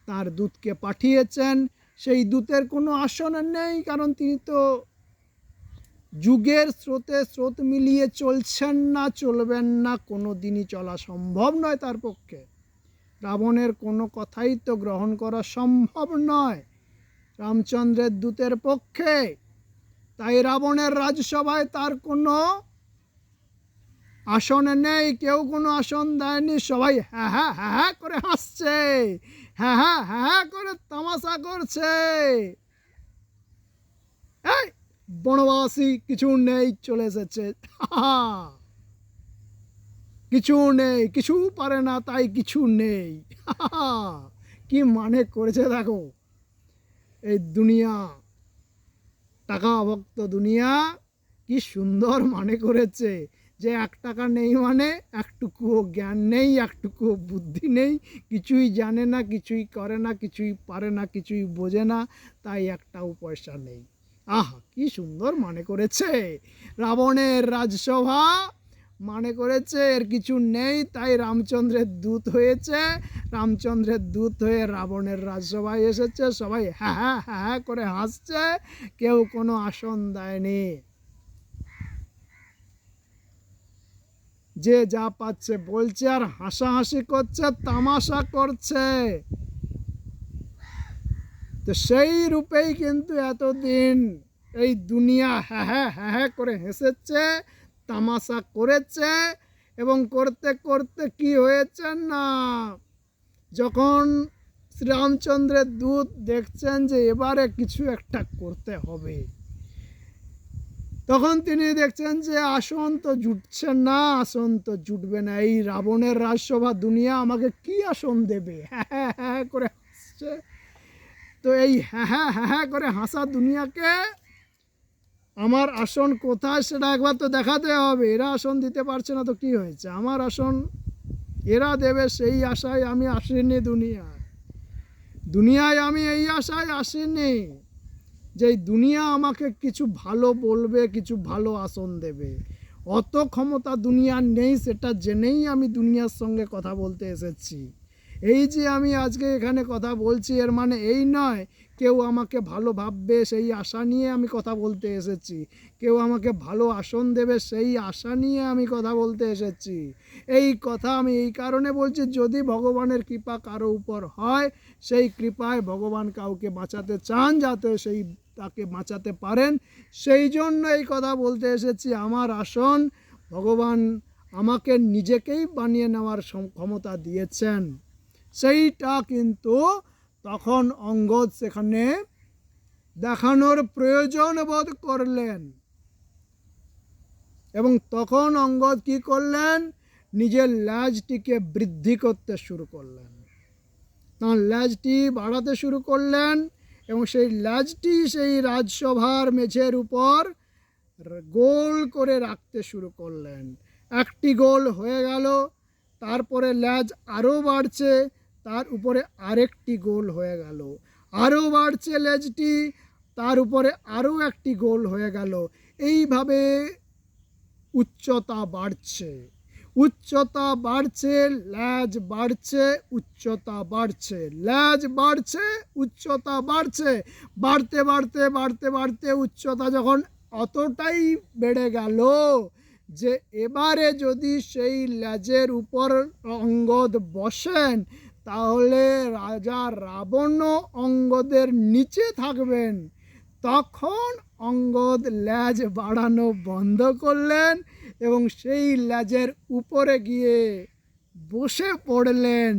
তার দূতকে পাঠিয়েছেন। সেই দূতের কোনো আসন নেই, কারণ তিনি তো যুগের স্রোতে স্রোত মিলিয়ে চলছেন না, চলবেন না, কোনো দিনই চলা সম্ভব নয় তার পক্ষে। রাবণের কোনো কথাই তো গ্রহণ করা সম্ভব নয় রামচন্দ্রের দূতের পক্ষে। তাই রাবণের রাজসভায় তার কোনো আসন নেই, কেউ কোনো আসন দেয়নি। সবাই হ্যাঁ হ্যাঁ হ্যাঁ করে হাসছে, হ্যাঁ হ্যাঁ হ্যাঁ করে তামাশা করছে। এই বনবাসী কিছু নেই, চলে এসেছে, কিছু নেই, কিছু পারে না, তাই কিছু নেই। কি মানে করেছে দেখো এই দুনিয়া, টাকা ভক্ত দুনিয়া কি সুন্দর মানে করেছে যে 1 টাকা নেই মানে একটুকুও জ্ঞান নেই, একটুকুও বুদ্ধি নেই, কিছুই জানে না, কিছুই করে না, কিছুই পারে না, কিছুই বোঝে না, তাই একটাও পয়সা নেই। আহা কি সুন্দর মানে করেছে রাবণের রাজসভা, মানে করেছে এর কিছু নেই, তাই রামচন্দ্রের দূত হয়েছে, রামচন্দ্রের দূত হয়ে রাবণের রাজসভায় এসেছে, সবাই হ্যাঁ হ্যাঁ হ্যাঁ করে হাসছে, কেউ কোনো আসন দেয়নি, যে যা পাচ্ছে বলছে আর হাসাহাসি করছে, তামাশা করছে। তো সেই রূপেই কিন্তু এতদিন এই দুনিয়া হ্যাঁ হ্যাঁ হ্যাঁ হ্যাঁ করে হেসেছে, তামাশা করেছে, এবং করতে করতে কি হয়েছে না, যখন শ্রীরামচন্দ্রের দূত দেখছেন যে এবারে কিছু একটা করতে হবে, তখন তিনি দেখছেন যে আসন তো জুটছে না, আসন তো জুটবে না, এই রাবণের রাজসভা দুনিয়া আমাকে কি আসন দেবে, হ্যাঁ হ্যাঁ হ্যাঁ করে হাসছে। তো এই হ্যাঁ হ্যাঁ হ্যাঁ হ্যাঁ করে হাসা দুনিয়াকে আমার আসন কোথায় সেটা একবার তো দেখাতে হবে, এরা আসন দিতে পারছে না তো কি হয়েছে, আমার আসন এরা দেবে সেই আশায় আমি আসিনি দুনিয়ায়, দুনিয়ায় আমি এই আশায় আসিনি যে দুনিয়া আমাকে কিছু ভালো বলবে, কিছু ভালো আসন দেবে, অত ক্ষমতা দুনিয়ার নেই, সেটা জেনেই আমি দুনিয়ার সঙ্গে কথা বলতে এসেছি। এই যে আমি আজকে এখানে কথা বলছি এর মানে এই নয় কেউ আমাকে ভালো ভাববে সেই আশা নিয়ে আমি কথা বলতে এসেছি, কেউ আমাকে ভালো আসন দেবে সেই আশা নিয়ে আমি কথা বলতে এসেছি। এই কথা আমি এই কারণে বলছি, যদি ভগবানের কৃপা কারো উপর হয়, সেই কৃপায় ভগবান কাউকে বাঁচাতে চান, যাতে সেই তাকে বাঁচাতে পারেন, সেই জন্য এই কথা বলতে এসেছি। আমার আসন ভগবান আমাকে নিজেকেই বানিয়ে নেওয়ার ক্ষমতা দিয়েছেন, সেইটা কিন্তু তখন অঙ্গদ সেখানে দেখানোর প্রয়োজন বোধ করলেন, এবং তখন অঙ্গদ কি করলেন, নিজের লেজটিকে বৃদ্ধি করতে শুরু করলেন, তাঁর লেজটি বাড়াতে শুরু করলেন, এবং সেই লেজটি সেই রাজসভার মেঝের উপর গোল করে রাখতে শুরু করলেন। একটি গোল হয়ে গেল, তারপরে লেজ আরও বাড়ছে, তার উপরে আরেকটি গোল হয়ে গেল, আরও বাড়ছে লেজটি, তার উপরে আরও একটি গোল হয়ে গেল, এইভাবে উচ্চতা বাড়ছে, উচ্চতা বাড়ছে, লেজ বাড়ছে, উচ্চতা বাড়ছে, লেজ বাড়ছে, উচ্চতা বাড়ছে, বাড়তে বাড়তে বাড়তে বাড়তে উচ্চতা যখন অতটাই বেড়ে গেল যে এবারে যদি সেই লেজের উপর অঙ্গদ বসেন, তাহলে রাজা রাবণও অঙ্গদের নিচে থাকবেন। তখন অঙ্গদ লেজ বাড়ানো বন্ধ করলেন এবং সেই লেজের উপরে গিয়ে বসে পড়লেন,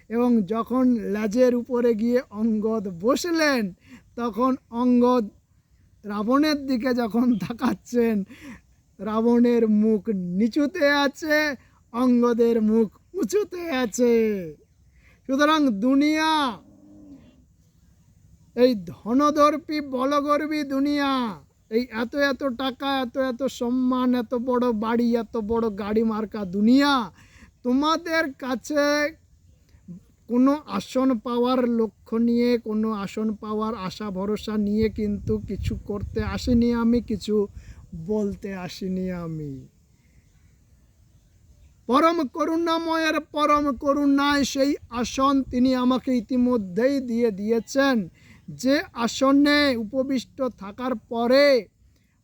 এবং যখন লেজের উপরে গিয়ে অঙ্গদ বসলেন, তখন অঙ্গদ রাবণের দিকে যখন তাকাচ্ছেন, রাবণের মুখ নিচুতে আছে, অঙ্গদের মুখ উঁচুতে আছে। সুতরাং দুনিয়া, এই ধনদর্পী বলগর্বী দুনিয়া, এই এত এত টাকা, এত এত সম্মান, এত বড় বাড়ি, এত বড় গাড়ি মার্কা দুনিয়া, তোমাদের কাছে কোনো আসন পাওয়ার লক্ষ্য নিয়ে, কোনো আসন পাওয়ার আশা ভরসা নিয়ে কিন্তু কিছু করতে আসিনি আমি, কিছু বলতে আসিনি আমি। পরম করুণাময়ের পরম করুণায় সেই আসন তিনি আমাকে ইতিমধ্যেই দিয়ে দিয়েছেন, যে আসনে উপবিষ্ট থাকার পরে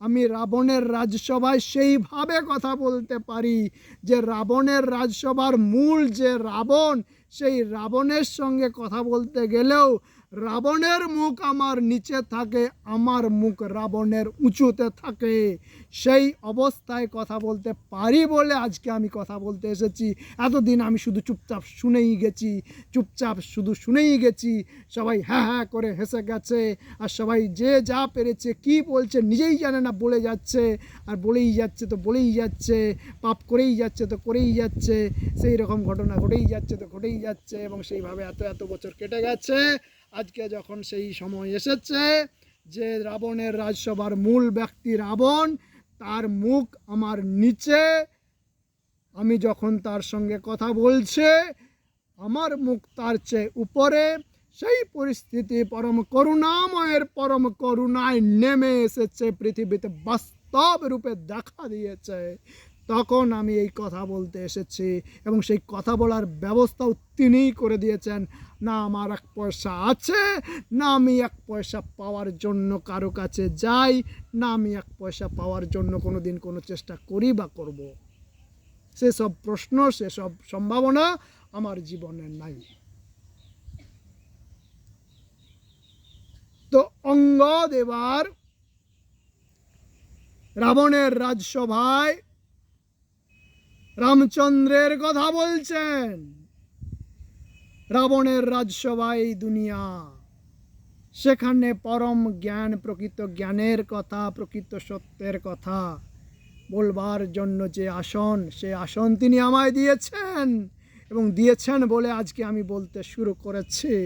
আমি রাবণের রাজসভায় সেইভাবে কথা বলতে পারি যে রাবণের রাজসভার মূল যে রাবণ, সেই রাবণের সঙ্গে কথা বলতে গেলেও রাবণের মুখ আমার নিচে থাকে, আমার মুখ রাবণের উঁচুতে থাকে, সেই অবস্থায় কথা বলতে পারি বলে আজকে আমি কথা বলতে এসেছি। এতদিন আমি শুধু চুপচাপ শুনেই গেছি, চুপচাপ শুধু শুনেই গেছি, সবাই হ্যাঁ হ্যাঁ করে হেসে গেছে, আর সবাই যে যা পেরেছে কি বলছে নিজেই জানে না, বলে যাচ্ছে আর বলেই যাচ্ছে, তো বলেই যাচ্ছে, পাপ করেই যাচ্ছে তো করেই যাচ্ছে, সেই রকম ঘটনা ঘটেই যাচ্ছে তো ঘটেই যাচ্ছে, এবং সেইভাবে এত এত বছর কেটে গেছে। আজকে যখন সেই সময় এসেছে যে রাবণের রাজসভার মূল ব্যক্তি রাবণ, তার মুখ আমার নিচে, আমি যখন তার সঙ্গে কথা বলছে আমার মুখ তার চেয়ে উপরে, সেই পরিস্থিতি পরম করুণাময়ের পরম করুণায় নেমে এসেছে, পৃথিবীতে বাস্তব রূপে দেখা দিয়েছে। তখন আমি এই কথা বলতে এসেছি এবং সেই কথা বলার ব্যবস্থাও তিনিই করে দিয়েছেন। না আমার এক পয়সা আছে, না আমি এক পয়সা পাওয়ার জন্য কারো কাছে যাই, না আমি এক পয়সা পাওয়ার জন্য কোনো দিন কোনো চেষ্টা করি বা করব। সেসব প্রশ্ন, সেসব সম্ভাবনা আমার জীবনে নাই। তো অঙ্গদ এবার রাবণের রাজসভায় রামচন্দ্রের কথা বলছেন। রাবণের রাজসভায় এই দুনিয়া, সেখানে পরম জ্ঞান, প্রকৃত জ্ঞানের কথা, প্রকৃত সত্যের কথা বলবার জন্য যে আসন, সে আসন তিনি আমায় দিয়েছেন এবং দিয়েছেন বলে আজকে আমি বলতে শুরু করেছি।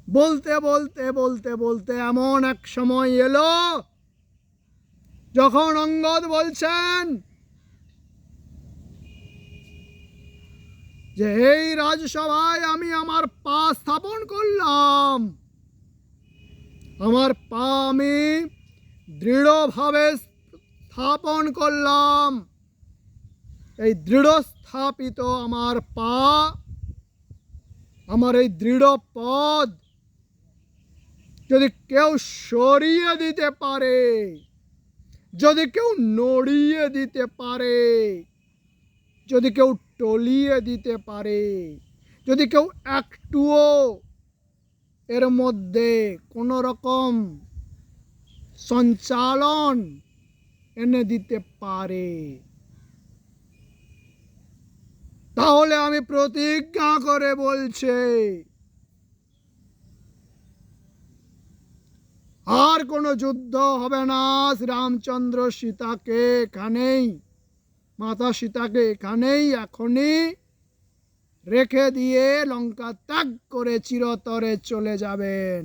বলতে বলতে বলতে বলতে এমন এক সময় এলো যখন অঙ্গদ বলছেন যে এই রাজসভায় আমি আমার পা স্থাপন করলাম, আমার পা আমি দৃঢ়ভাবে স্থাপন করলাম। এই দৃঢ় স্থাপিত আমার পা, আমার এই দৃঢ় পদ যদি কেউ সরিয়ে দিতে পারে, যদি কেউ নড়িয়ে দিতে পারে, যদি কেউ টলিয়ে দিতে পারে, যদি কেউ একটুও এর মধ্যে কোনো রকম সঞ্চালন এনে দিতে পারে, তাহলে আমি প্রতিজ্ঞা করে বলছি আর কোনো যুদ্ধ হবে না। শ্রীরামচন্দ্র সীতাকে এখানেই, মাতা সীতাকে এখানেই এখনই রেখে দিয়ে লঙ্কা ত্যাগ করে চিরতরে চলে যাবেন।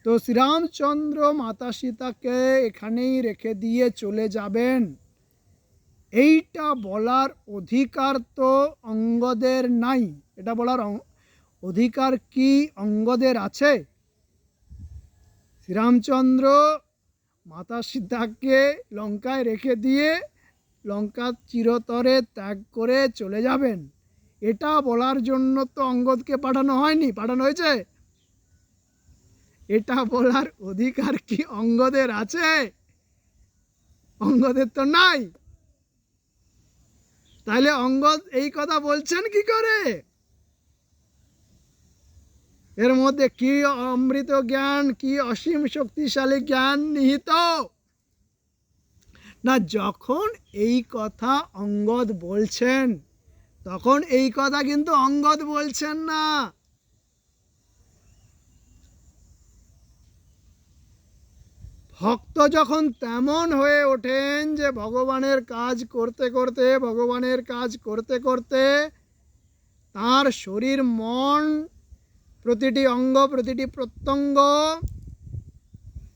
তো শ্রীরামচন্দ্র মাতা সীতাকে এখানেই রেখে দিয়ে চলে যাবেন, এইটা বলার অধিকার তো অঙ্গদের নাই। এটা বলার অধিকার কি অঙ্গদের আছে? শ্রীরামচন্দ্র মাতা সীতাকে লঙ্কায় রেখে দিয়ে লঙ্কা চিরতরে ত্যাগ করে চলে যাবেন, এটা বলার জন্য তো অঙ্গদকে পাঠানো হয়নি, পাঠানো হয়েছে? এটা বলার অধিকার কি অঙ্গদের আছে? অঙ্গদের তো নাই। তাহলে অঙ্গদ এই কথা বলছেন কি করে? এর মধ্যে কি অমৃত জ্ঞান, কি অসীম শক্তিশালী জ্ঞান নিহিত? না, যখন এই কথা অঙ্গদ বলছেন তখন এই কথা কিন্তু অঙ্গদ বলছেন না। ভক্ত যখন তেমন হয়ে ওঠেন যে ভগবানের কাজ করতে করতে, ভগবানের কাজ করতে করতে তার শরীর মন, প্রতিটি অঙ্গ, প্রতিটি প্রত্যঙ্গ,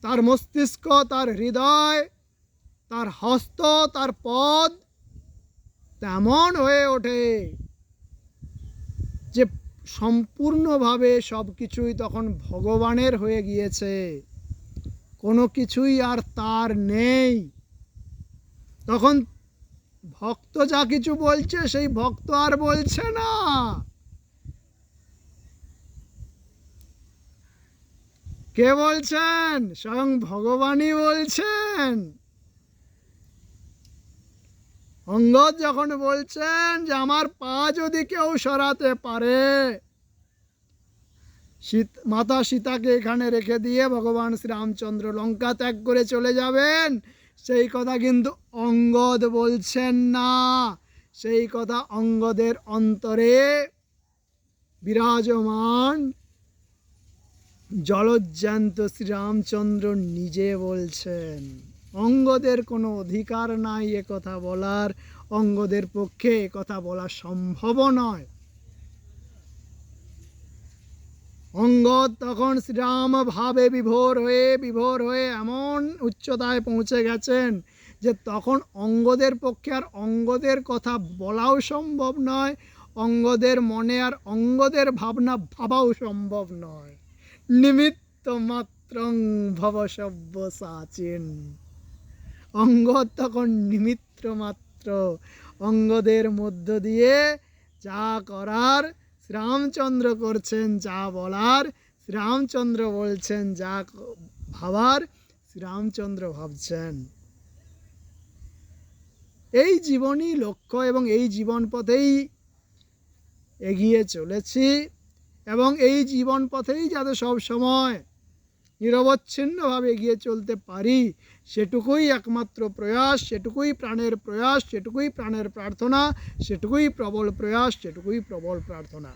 তার মস্তিষ্ক, তার হৃদয়, তার হস্ত, তার পদ তেমন হয়ে ওঠে যে সম্পূর্ণভাবে সব কিছুই তখন ভগবানের হয়ে গিয়েছে, কোনো কিছুই আর তার নেই। তখন ভক্ত যা কিছু বলছে সেই ভক্ত আর বলছে না, কে বলছেন? স্বয়ং ভগবানই বলছেন। অঙ্গদ যখন বলছেন যে আমার পা যদি কেউ সরাতে পারে, মাতা সীতাকে এখানে রেখে দিয়ে ভগবান শ্রীরামচন্দ্র লঙ্কা ত্যাগ করে চলে যাবেন, সেই কথা কিন্তু অঙ্গদ বলছেন না। সেই কথা অঙ্গদের অন্তরে বিরাজমান জলজ্যান্ত শ্রীরামচন্দ্র নিজে বলছেন। অঙ্গদের কোনো অধিকার নাই এ কথা বলার, অঙ্গদের পক্ষে এ কথা বলা সম্ভব নয়। অঙ্গদ তখন শ্রীরাম ভাবে বিভোর হয়ে এমন উচ্চতায় পৌঁছে গেছেন যে তখন অঙ্গদের পক্ষে আর অঙ্গদের কথা বলাও সম্ভব নয়, অঙ্গদের মনে আর অঙ্গদের ভাবনা ভাবাও সম্ভব নয়। নিমিত্ত মাত্রং ভব সব্যসাচিন। অঙ্গদ তখন নিমিত্ত মাত্র, অঙ্গদের মধ্য দিয়ে যা করার শ্রীরামচন্দ্র করছেন, যা বলার শ্রীরামচন্দ্র বলছেন, যা ভাবার শ্রীরামচন্দ্র ভাবছেন। এই জীবনই লক্ষ্য এবং এই জীবন পথেই এগিয়ে চলেছি এবং এই জীবন পথেই যাতে সব সময় নিরবচ্ছিন্নভাবে এগিয়ে চলতে পারি সেটুকুই একমাত্র প্রয়াস, সেটুকুই প্রাণের প্রয়াস, সেটুকুই প্রাণের প্রার্থনা, সেটুকুই প্রবল প্রয়াস, সেটুকুই প্রবল প্রার্থনা।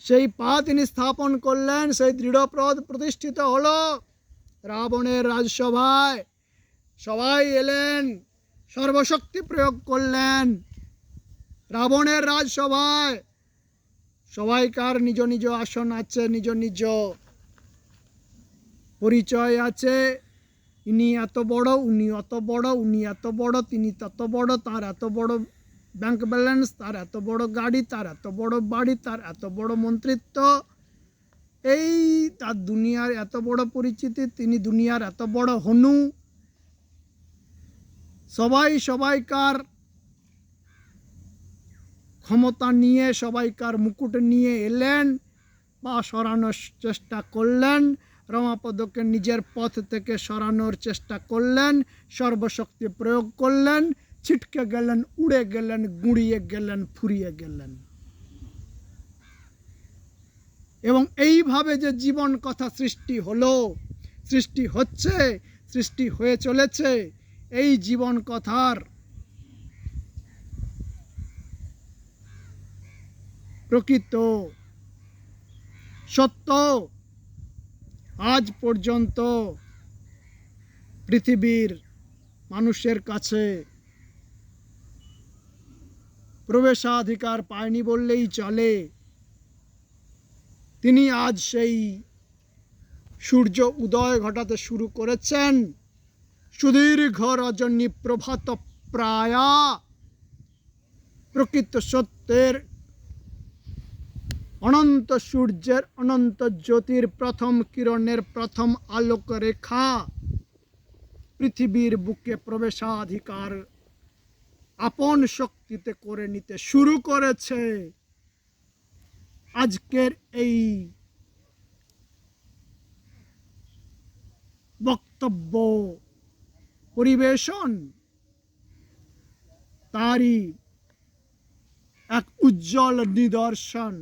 সেই পা তিনি স্থাপন করলেন, সেই দৃঢ় প্রতিষ্ঠিত হলো রাবণের রাজসভায়। সবাই এলেন, সর্বশক্তি প্রয়োগ করলেন রাবণের রাজসভায়। সবাইকার নিজ নিজ আসন আছে, নিজ নিজ পরিচয় আছে। ইনি এত বড়, উনি অত বড়, উনি এত বড়, তিনি তত বড়, তার এত বড় ব্যাংক ব্যালেন্স, তার এত বড় গাড়ি, তার এত বড় বাড়ি, তার এত বড় মন্ত্রিত্ব, এই তার দুনিয়ার এত বড় পরিচিতি, তিনি দুনিয়ার এত বড় হনু। সবাই সবাইকার ক্ষমতা নিয়ে, সবাইকার মুকুট নিয়ে এলেন বা সরানোর চেষ্টা করলেন, রমাপদকে নিজের পথ থেকে সরানোর চেষ্টা করলেন, সর্বশক্তি প্রয়োগ করলেন, ছিটকে গেলেন, উড়ে গেলেন, গুঁড়িয়ে গেলেন, ফুরিয়ে গেলেন। এবং এইভাবে যে জীবন কথা সৃষ্টি হলো, সৃষ্টি হচ্ছে, সৃষ্টি হয়ে চলেছে, এই জীবন কথার প্রকৃত সত্য আজ পর্যন্ত পৃথিবীর মানুষের কাছে প্রবেশাধিকার পায়নি বললেই চলে। তিনি আজ সেই সূর্য উদয় ঘটাতে শুরু করেছেন। সুদীর্ঘ রজনী প্রভাত প্রায়া, প্রকৃত সত্যের অনন্ত সূর্যের অনন্ত জ্যোতির প্রথম কিরণের প্রথম আলোক রেখা পৃথিবীর বুকে প্রবেশাধিকার আপন শক্তিতে করে নিতে শুরু করেছে। আজকের এই বক্তব্য পরিবেশন তারই এক উজ্জ্বল নিদর্শন।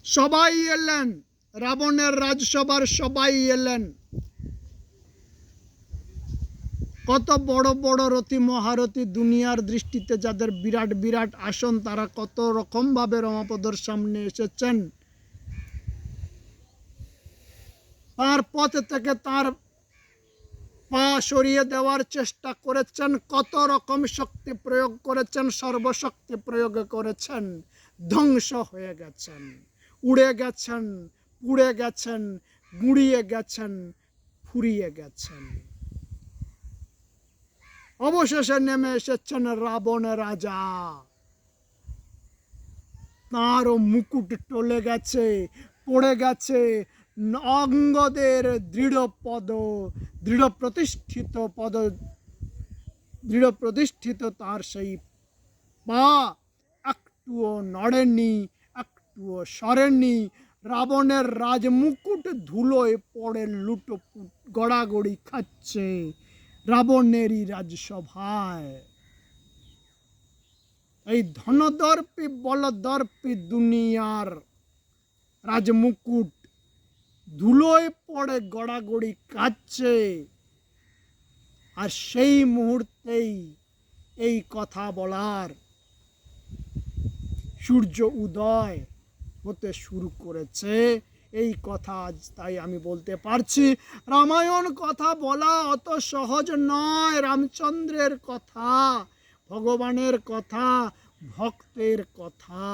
সবাই এলেন, রাবণের রাজসভার সবাই এলেন। কত বড় বড় রথী মহারথী, দুনিয়ার দৃষ্টিতে যাদের বিরাট বিরাট আসন, তারা কত রকম ভাবে রমাপদর সামনে এসেছেন। তার পথ থেকে তার পা সরিয়ে দেওয়ার চেষ্টা করেছেন, কত রকম শক্তি প্রয়োগ করেছেন, সর্বশক্তি প্রয়োগ করেছেন, ধ্বংস হয়ে গেছেন, উড়ে গেছেন, পুড়ে গেছেন, গুঁড়িয়ে গেছেন, ফুরিয়ে গেছেন। অবশেষে নেমে এসেছেন রাবণ রাজা। তাঁরও মুকুট টলে গেছে, পড়ে গেছে। অঙ্গদের দৃঢ় প্রতিষ্ঠিত তার সেই পা একটুও নড়েনি, একটুও সরেনি। রাবণের রাজমুকুট ধুলোয় পড়ে লুটোপুট গড়াগড়ি খাচ্ছে রাবণেরই রাজসভায়। এই ধনদর্পী বলদর্পী দুনিয়ার রাজমুকুট ধুলোয় পড়ে গড়াগড়ি কাচ্ছে। আর সেই মুহূর্তেই এই কথা বলার সূর্য উদয় হতে শুরু করেছে এই কথা আজ তাই আমি বলতে পারছি। রামায়ণ কথা বলা অত সহজ নয়। রামচন্দ্রের কথা, ভগবানের কথা, ভক্তের কথা।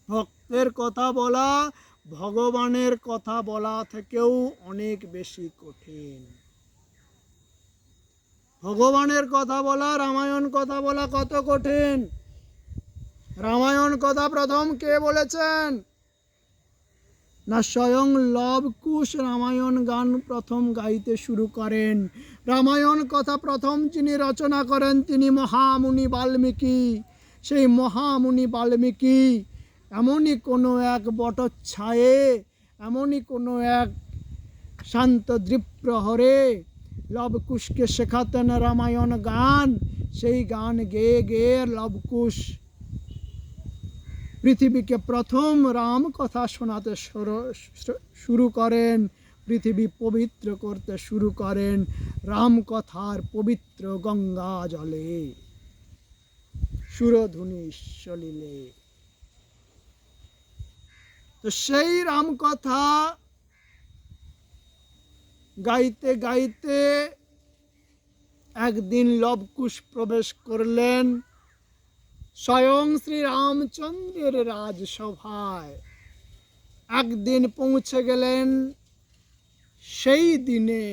ভক্তের কথা বলা ভগবানের কথা বলা থেকেও অনেক বেশি কঠিন। ভগবানের কথা বলা, রামায়ণ কথা বলা কত কঠিন। রামায়ণ কথা প্রথম কে বলেছেন? না স্বয়ং লবকুশ রামায়ণ গান প্রথম গাইতে শুরু করেন। রামায়ণ কথা প্রথম যিনি রচনা করেন তিনি মহামুনি বাল্মীকি। সেই মহামুনি বাল্মীকি এমনই কোনো এক বটচ্ছায়ে, এমনই কোনো এক শান্ত দ্বীপ্রহরে লবকুশকে শেখাতেন রামায়ণ গান। সেই গান গেয়ে গেয়ে লবকুশ পৃথিবীকে প্রথম রাম কথা শোনাতে শুরু করেন, পৃথিবী পবিত্র করতে শুরু করেন রাম কথার পবিত্র গঙ্গা জলে, সুরধুনি সলিলে। তো সেই রাম কথা গাইতে গাইতে একদিন লবকুশ প্রবেশ করলেন স্বয়ং শ্রী রামচন্দ্রের রাজসভায়। একদিন পৌঁছে গেলেন সেই দিনে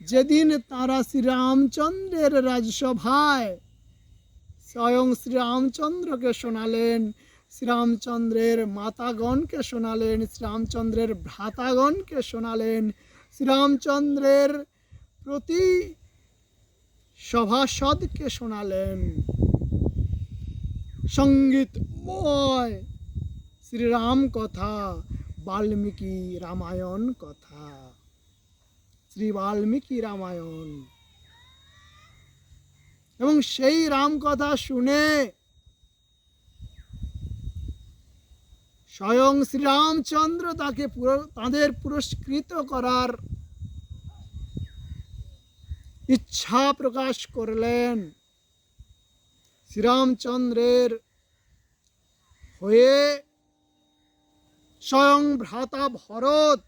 যেদিন তারা শ্রীরামচন্দ্রের রাজসভায় স্বয়ং শ্রীরামচন্দ্রকে শোনালেন, শ্রীরামচন্দ্রের মাতাগণকে শোনালেন, শ্রীরামচন্দ্রের ভ্রাতাগণকে শোনালেন, শ্রীরামচন্দ্রের প্রতি সভাসদকে শোনালেন সঙ্গীতময় শ্রীরাম কথা, বাল্মীকি রামায়ণ কথা, শ্রী বাল্মীকি রামায়ণ। এবং সেই রাম কথা শুনে স্বয়ং শ্রীরামচন্দ্র তাদের পুরস্কৃত করার ইচ্ছা প্রকাশ করলেন। শ্রীরামচন্দ্রের হয়ে স্বয়ং ভ্রাতা ভরত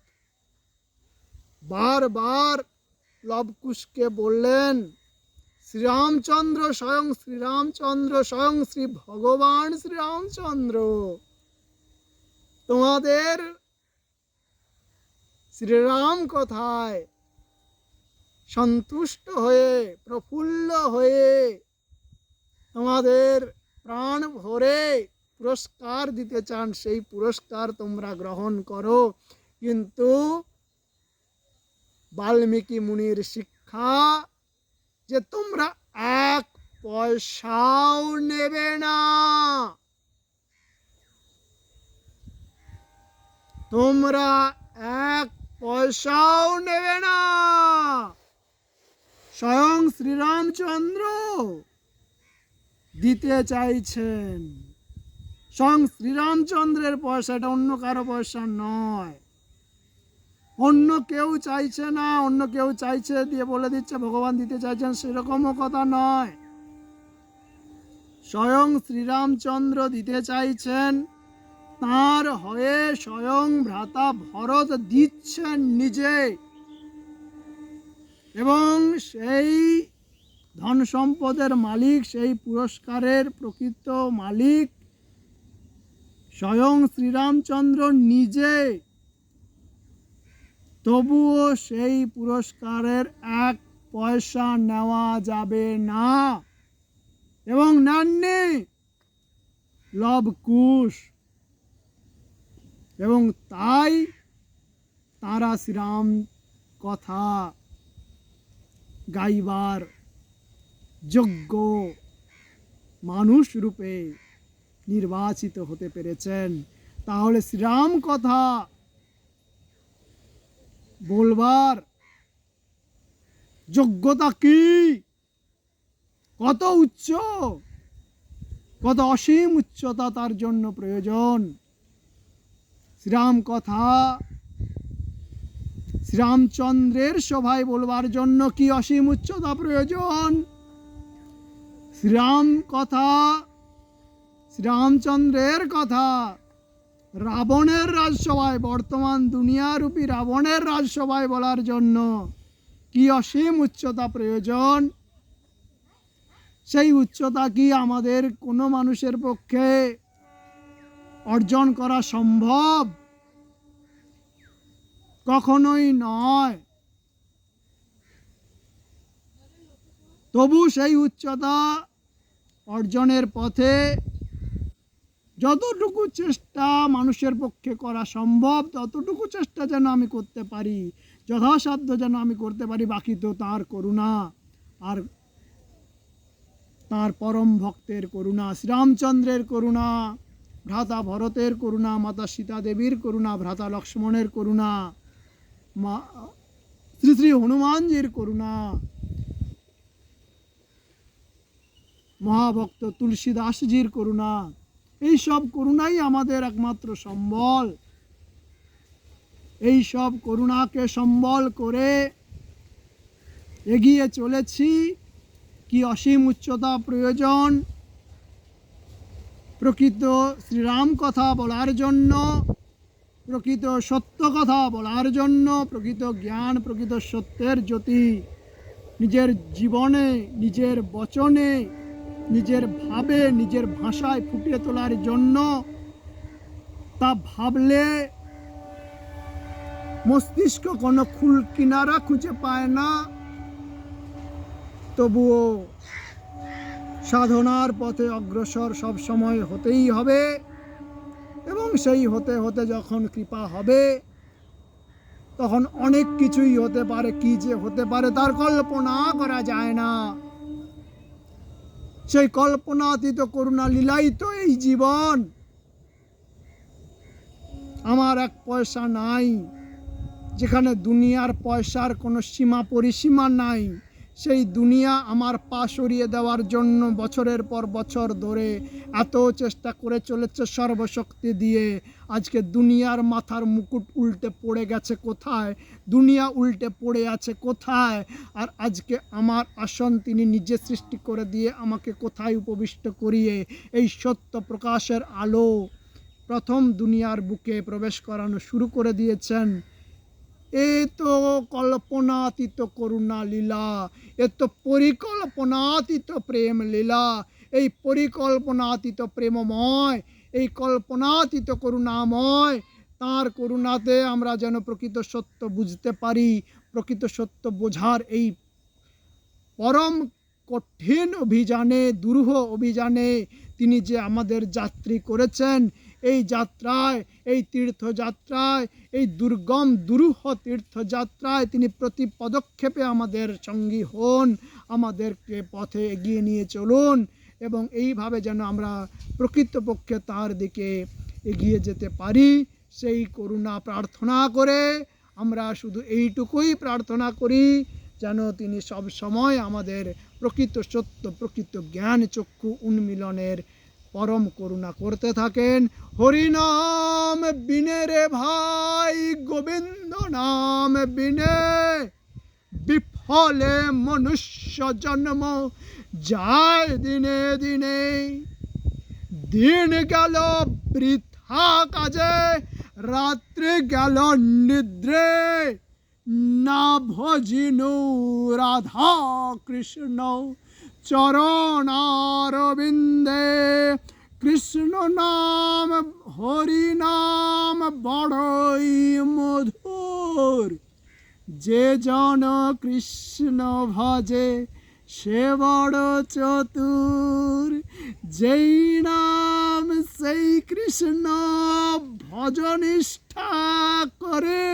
বারবার লবকুশকে বললেন, শ্রীরামচন্দ্র, স্বয়ং শ্রীরামচন্দ্র, স্বয়ং শ্রী ভগবান শ্রীরামচন্দ্র তোমাদের শ্রীরাম কথায় সন্তুষ্ট হয়ে, প্রফুল্ল হয়ে তোমাদের প্রাণ ভরে পুরস্কার দিতে চান। সেই পুরস্কার তোমরা গ্রহণ করো, কিন্তু বাল্মীকি মুনির শিক্ষা যে তোমরা এক পয়সাও নেবে না, তোমরা এক পয়সাও নেবে না। স্বয়ং শ্রীরামচন্দ্র দিতে চাইছেন, স্বয়ং শ্রীরামচন্দ্রের পয়সা, এটা অন্য কারো পয়সা নয়। অন্য কেউ চাইছে না, অন্য কেউ চাইছে দিয়ে বলে দিচ্ছে ভগবান দিতে চাইছেন, সেরকমও কথা নয়। স্বয়ং শ্রীরামচন্দ্র দিতে চাইছেন, তাঁর হয়ে স্বয়ং ভ্রাতা ভরত দিচ্ছেন নিজে। এবং সেই ধন সম্পদের মালিক, সেই পুরস্কারের প্রকৃত মালিক স্বয়ং শ্রীরামচন্দ্র নিজে। তবুও সেই পুরস্কারের এক পয়সা নেওয়া যাবে না, এবং নেননি লবকুশ। এবং তাই তারা শ্রীরাম কথা গাইবার যোগ্য মানুষ রূপে নির্বাচিত হতে পেরেছেন। তাহলে শ্রীরাম কথা বলবার যোগ্যতা কি, কত উচ্চ, কত অসীম উচ্চতা তার জন্য প্রয়োজন। শ্রীরাম কথা শ্রীরামচন্দ্রের সভায় বলবার জন্য কি অসীম উচ্চতা প্রয়োজন। শ্রীরাম কথা, শ্রীরামচন্দ্রের কথা রাবণের রাজসভায়, বর্তমান দুনিয়ারূপী রাবণের রাজসভায় বলার জন্য কি অসীম উচ্চতা প্রয়োজন। সেই উচ্চতা কি আমাদের কোনো মানুষের পক্ষে অর্জন করা সম্ভব? কখনোই নয়। তবু সেই উচ্চতা অর্জনের পথে যতটুকু চেষ্টা মানুষের পক্ষে করা সম্ভব ততটুকু চেষ্টা যেন আমি করতে পারি, যথাসাধ্য যেন আমি করতে পারি। বাকি তো তাঁর করুণা আর তাঁর পরম ভক্তের করুণা, শ্রীরামচন্দ্রের করুণা, ভ্রাতা ভরতের করুণা, মাতা সীতা দেবীর করুণা, ভ্রাতা লক্ষ্মণের করুণা, মা শ্রী শ্রী হনুমানজির করুণা, মহাভক্ত তুলসীদাসজির করুণা। এই সব করুণাই আমাদের একমাত্র সম্বল। এই সব করুণাকে সম্বল করে এগিয়ে চলেছি। কি অসীম উচ্চতা প্রয়োজন প্রকৃত শ্রীরাম কথা বলার জন্য, প্রকৃত সত্য কথা বলার জন্য, প্রকৃত জ্ঞান, প্রকৃত সত্যের জ্যোতি নিজের জীবনে, নিজের বচনে, নিজের ভাবে, নিজের ভাষায় ফুটিয়ে তোলার জন্য। তা ভাবলে মস্তিষ্ক কোনো কুল কিনারা খুঁজে পায় না। তবুও সাধনার পথে অগ্রসর সব সময় হতেই হবে, এবং সেই হতে হতে যখন কৃপা হবে তখন অনেক কিছুই হতে পারে। কি যে হতে পারে তার কল্পনা করা যায় না। সেই কল্পনাতীত করুণা লীলাই তো এই জীবন। আমার এক পয়সা নাই, যেখানে দুনিয়ার পয়সার কোনো সীমা পরিসীমা নাই, সেই দুনিয়া আমার পা সরিয়ে দেওয়ার জন্য বছরের পর বছর ধরে এত চেষ্টা করে চলেছে সর্বশক্তি দিয়ে। আজকে দুনিয়ার মাথার মুকুট উল্টে পড়ে গেছে কোথায়, দুনিয়া উল্টে পড়ে আছে কোথায়, আর আজকে আমার আসন তিনি নিজে সৃষ্টি করে দিয়ে আমাকে কোথায় উপবিষ্ট করিয়ে এই সত্য প্রকাশের আলো প্রথম দুনিয়ার বুকে প্রবেশ করানো শুরু করে দিয়েছেন। এ তো কল্পনাতীত করুণা লীলা, এ তো পরিকল্পনাতীত প্রেম লীলা। এই পরিকল্পনাতীত প্রেমময়, এই কল্পনাতীত করুণাময়, তাঁর করুণাতে আমরা যেন প্রকৃত সত্য বুঝতে পারি। প্রকৃত সত্য বোঝার এই পরম কঠিন অভিযানে, দুরূহ অভিযানে তিনি যে আমাদের যাত্রী করেছেন, এই যাত্রায়, এই তীর্থযাত্রায়, এই দুর্গম দুরূহ তীর্থযাত্রায় তিনি প্রতি পদক্ষেপে আমাদের সঙ্গী হন, আমাদেরকে পথে এগিয়ে নিয়ে চলুন, এবং এইভাবে যেন আমরা প্রকৃতপক্ষে তার দিকে এগিয়ে যেতে পারি। সেই করুণা প্রার্থনা করে আমরা শুধু এইটুকুই প্রার্থনা করি, যেন তিনি সব সময় আমাদের প্রকৃত সত্য, প্রকৃত জ্ঞান চক্ষু উন্মিলনের পরম করুণা করতে থাকেন। হরিনাম বিনে রে ভাই, গোবিন্দ নাম বিনে বিফলে মনুষ্য জন্ম যায় দিনে দিনে। দিন গেল বৃথা কাজে, রাত্রি গেল নিদ্রে, না ভজিনু রাধা কৃষ্ণ চরণারবিন্দে। কৃষ্ণ নাম হরি নাম বড়ই মধুর, যে জন কৃষ্ণ ভজে সে বড় চতুর। যেই নাম সেই কৃষ্ণ ভজনিষ্ঠা করে,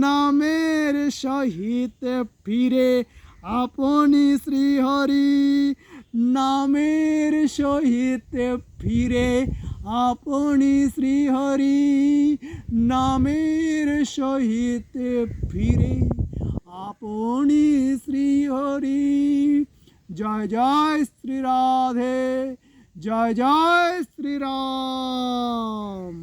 নামের সহিত ফিরে আপনি শ্রীহরি। নামের সহিত ফিরে আপনি শ্রীহরি, নামের সহিত ফিরে আপনি শ্রীহরি। জয় জয় শ্রী রাধে, জয় জয় শ্রী রাম।